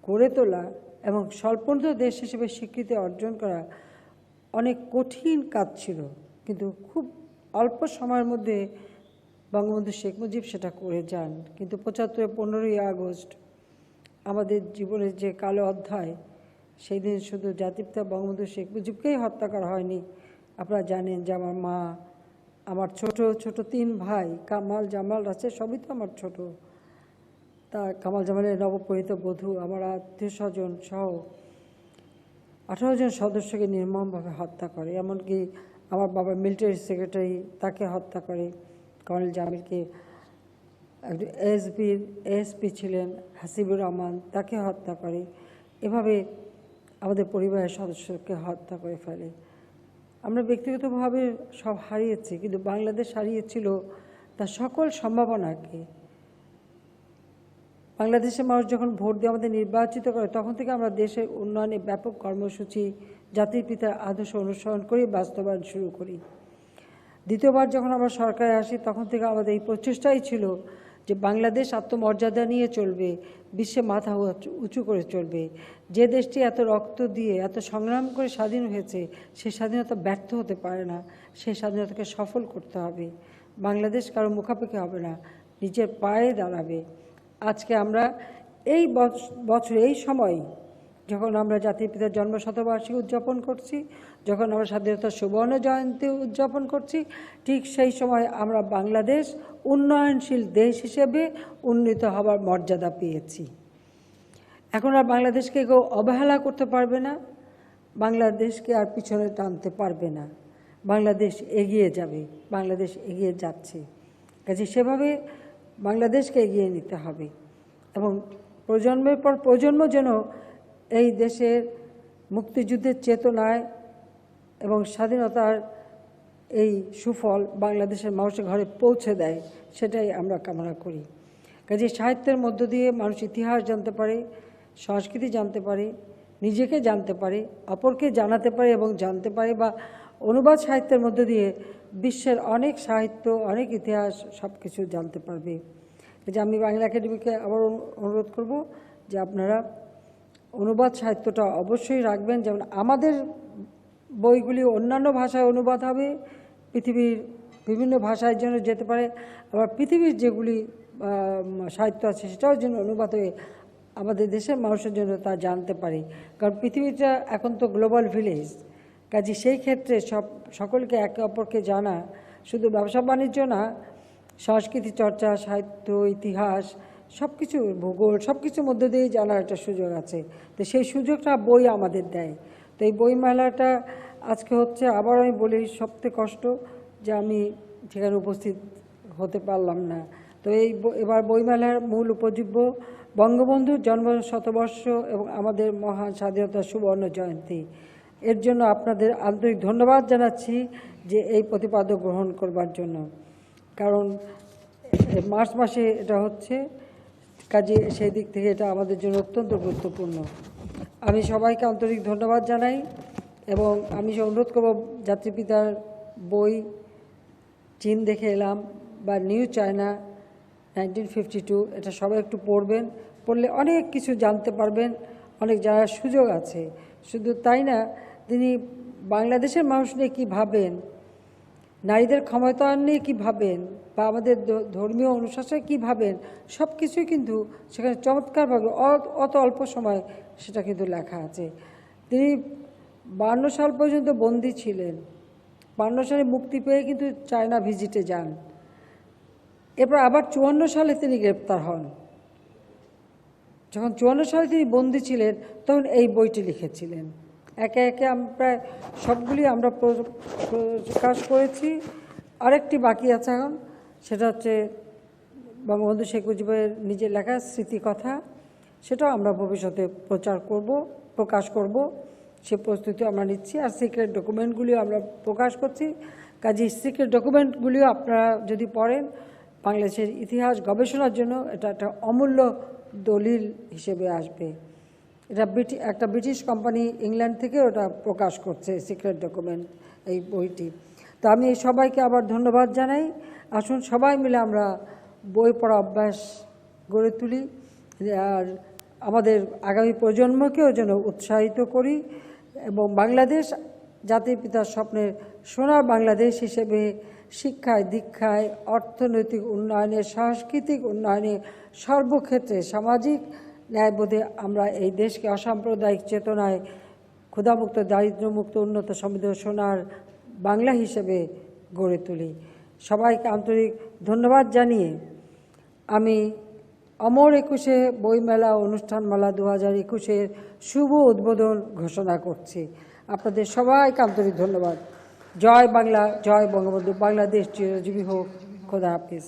গড়ে তোলা এবং স্বল্পোন্নত দেশ হিসেবে স্বীকৃতি অর্জন করা অনেক কঠিন কাজ ছিল, কিন্তু খুব অল্প সময়ের মধ্যে বঙ্গবন্ধু শেখ মুজিব সেটা করে যান। কিন্তু ৭৫ 15ই আগস্ট আমাদের জীবনের যে কালো অধ্যায়, সেই দিন শুধু জাতিপিতা বঙ্গবন্ধু শেখ মুজিবকেই হত্যা করা হয়নি। আপনারা জানেন যে আমার মা, আমার ছোট ছোট ৩ ভাই, কামাল, জামাল, রাসেল, সবই তো আমার ছোট। তা কামাল জামালের নবপরিণীত বধূ, আমার আত্মীয় স্বজন সহ 18 জন সদস্যকে নির্মমভাবে হত্যা করে। এমনকি আমার বাবা মিলিটারি সেক্রেটারি, তাকে হত্যা করে, কর্নেল জামিলকে। একজন এএসপি ছিলেন হাসিবুর রহমান, তাকে হত্যা করে। এভাবে আমাদের পরিবারের সদস্যকে হত্যা করে ফেলে। আমরা ব্যক্তিগতভাবে সব হারিয়েছি, কিন্তু বাংলাদেশ হারিয়েছিল তার সকল সম্ভাবনাকে। বাংলাদেশের মানুষ যখন ভোট দিয়ে আমাদের নির্বাচিত করে, তখন থেকে আমরা দেশের উন্নয়নে ব্যাপক কর্মসূচি জাতির পিতার আদর্শ অনুসরণ করে বাস্তবায়ন শুরু করি। দ্বিতীয়বার যখন আমরা সরকারে আসি, তখন থেকে আমাদের এই প্রচেষ্টাই ছিল যে বাংলাদেশ আত্মমর্যাদা নিয়ে চলবে, বিশ্বে মাথা উঁচু করে চলবে। যে দেশটি এত রক্ত দিয়ে, এত সংগ্রাম করে স্বাধীন হয়েছে, সেই স্বাধীনতা ব্যর্থ হতে পারে না। সেই স্বাধীনতাকে সফল করতে হবে। বাংলাদেশ কারো মুখাপেক্ষি হবে না, নিজের পায়ে দাঁড়াবে। আজকে আমরা এই বছর এই সময় যখন আমরা জাতির পিতার জন্ম শতবার্ষিকী উদযাপন করছি, যখন আমরা স্বাধীনতার সুবর্ণ জয়ন্তী উদযাপন করছি, ঠিক সেই সময় আমরা বাংলাদেশ উন্নয়নশীল দেশ হিসেবে উন্নীত হবার মর্যাদা পেয়েছি। এখন আর বাংলাদেশকে কেউ অবহেলা করতে পারবে না, বাংলাদেশকে আর পিছনে টানতে পারবে না। বাংলাদেশ এগিয়ে যাবে, বাংলাদেশ এগিয়ে যাচ্ছে। কাজে সেভাবে বাংলাদেশকে এগিয়ে নিতে হবে। এবং প্রজন্মের পর প্রজন্ম যেন এই দেশের মুক্তিযুদ্ধের চেতনায় এবং স্বাধীনতার এই সুফল বাংলাদেশের মানুষের ঘরে পৌঁছে দেয়, সেটাই আমরা কামনা করি। কাজে সাহিত্যের মধ্য দিয়ে মানুষ ইতিহাস জানতে পারে, সংস্কৃতি জানতে পারে, নিজেকে জানতে পারে, অপরকে জানাতে পারে এবং জানতে পারে, বা অনুবাদ সাহিত্যের মধ্য দিয়ে বিশ্বের অনেক সাহিত্য, অনেক ইতিহাস সব কিছু জানতে পারবে। যে আমি বাংলা একাডেমিকে আবার অনুরোধ করব যে আপনারা অনুবাদ সাহিত্যটা অবশ্যই রাখবেন। যেমন আমাদের বইগুলি অন্যান্য ভাষায় অনুবাদ হবে, পৃথিবীর বিভিন্ন ভাষায় যেন যেতে পারে, আবার পৃথিবীর যেগুলি সাহিত্য আছে সেটাও যেন অনুবাদ হয়ে আমাদের দেশের মানুষের জন্য তা জানতে পারে। কারণ পৃথিবীটা এখন তো গ্লোবাল ভিলেজ, কাজে সেই ক্ষেত্রে সকলকে একে অপরকে জানা, শুধু ব্যবসা বাণিজ্য না, সংস্কৃতি চর্চা, সাহিত্য, ইতিহাস সব কিছু, ভূগোল সব কিছুর মধ্যে দিয়েই জানার একটা সুযোগ আছে। তো সেই সুযোগটা বই আমাদের দেয়। তো এই বই মেলাটা আজকে হচ্ছে, আবার আমি বলি সবথেকে কষ্ট যে আমি সেখানে উপস্থিত হতে পারলাম না। তো এবার বইমেলার মূল উপজীব্য বঙ্গবন্ধুর জন্ম শতবর্ষ এবং আমাদের মহান স্বাধীনতা সুবর্ণ জয়ন্তী। এর জন্য আপনাদের আন্তরিক ধন্যবাদ জানাচ্ছি যে এই প্রতিপাদ্য গ্রহণ করবার জন্য, কারণ মার্চ মাসে এটা হচ্ছে, কাজে সেই দিক থেকে এটা আমাদের জন্য অত্যন্ত গুরুত্বপূর্ণ। আমি সবাইকে আন্তরিক ধন্যবাদ জানাই এবং আমি অনুরোধ করব জাতিপিতার বই চীন দেখে এলাম বা নিউ চায়না 1952, এটা সবাই একটু পড়বেন, পড়লে অনেক কিছু জানতে পারবেন, অনেক জানার সুযোগ আছে। শুধু তাই না, তিনি বাংলাদেশের মানুষ নিয়ে কী ভাবেন, নারীদের ক্ষমতায়ন নিয়ে কী ভাবেন, বা আমাদের ধর্মীয় অনুশাসনে কী ভাবেন, সব কিছুই কিন্তু সেখানে চমৎকারভাবে অত অল্প সময় সেটা কিন্তু লেখা আছে। তিনি 52 সাল পর্যন্ত বন্দী ছিলেন, 52 সালে মুক্তি পেয়ে কিন্তু চায়না ভিজিটে যান, এরপর আবার 54 সালে তিনি গ্রেপ্তার হন। যখন 54 সালে তিনি বন্দী ছিলেন তখন এই বইটি লিখেছিলেন। একে একে প্রায় সবগুলি আমরা প্রকাশ করেছি। আরেকটি বাকি আছে এখন, সেটা হচ্ছে বঙ্গবন্ধু শেখ মুজিবের নিজের লেখা স্মৃতিকথা, সেটাও আমরা ভবিষ্যতে প্রকাশ করব, সে প্রস্তুতি আমরা নিচ্ছি। আর সিক্রেট ডকুমেন্টগুলিও আমরা প্রকাশ করছি। কাজে সিক্রেট ডকুমেন্টগুলিও আপনারা যদি পড়েন, বাংলাদেশের ইতিহাস গবেষণার জন্য এটা একটা অমূল্য দলিল হিসেবে আসবে। এটা একটা ব্রিটিশ কোম্পানি ইংল্যান্ড থেকে ওটা প্রকাশ করছে, সিক্রেট ডকুমেন্ট, এই বইটি। তো আমি সবাইকে আবার ধন্যবাদ জানাই। আসুন সবাই মিলে আমরা বই পড়া অভ্যাস গড়ে তুলি, আর আমাদের আগামী প্রজন্মকেও যেন উৎসাহিত করি, এবং বাংলাদেশ জাতির পিতার স্বপ্নের সোনার বাংলাদেশ হিসেবে শিক্ষায়, দীক্ষায়, অর্থনৈতিক উন্নয়নে, সাংস্কৃতিক উন্নয়নে, সর্বক্ষেত্রে সামাজিক ন্যায়বোধে আমরা এই দেশকে অসাম্প্রদায়িক চেতনায় ক্ষুধামুক্ত, দারিদ্র্যমুক্ত, উন্নত, সমৃদ্ধ সোনার বাংলা হিসেবে গড়ে তুলি। সবাইকে আন্তরিক ধন্যবাদ জানিয়ে আমি অমর 21 বইমেলা অনুষ্ঠানমালা 2021-এর শুভ উদ্বোধন ঘোষণা করছি। আপনাদের সবাইকে আন্তরিক ধন্যবাদ। জয় বাংলা, জয় বঙ্গবন্ধু, বাংলাদেশ চিরজীবী হোক। খোদা হাফিজ।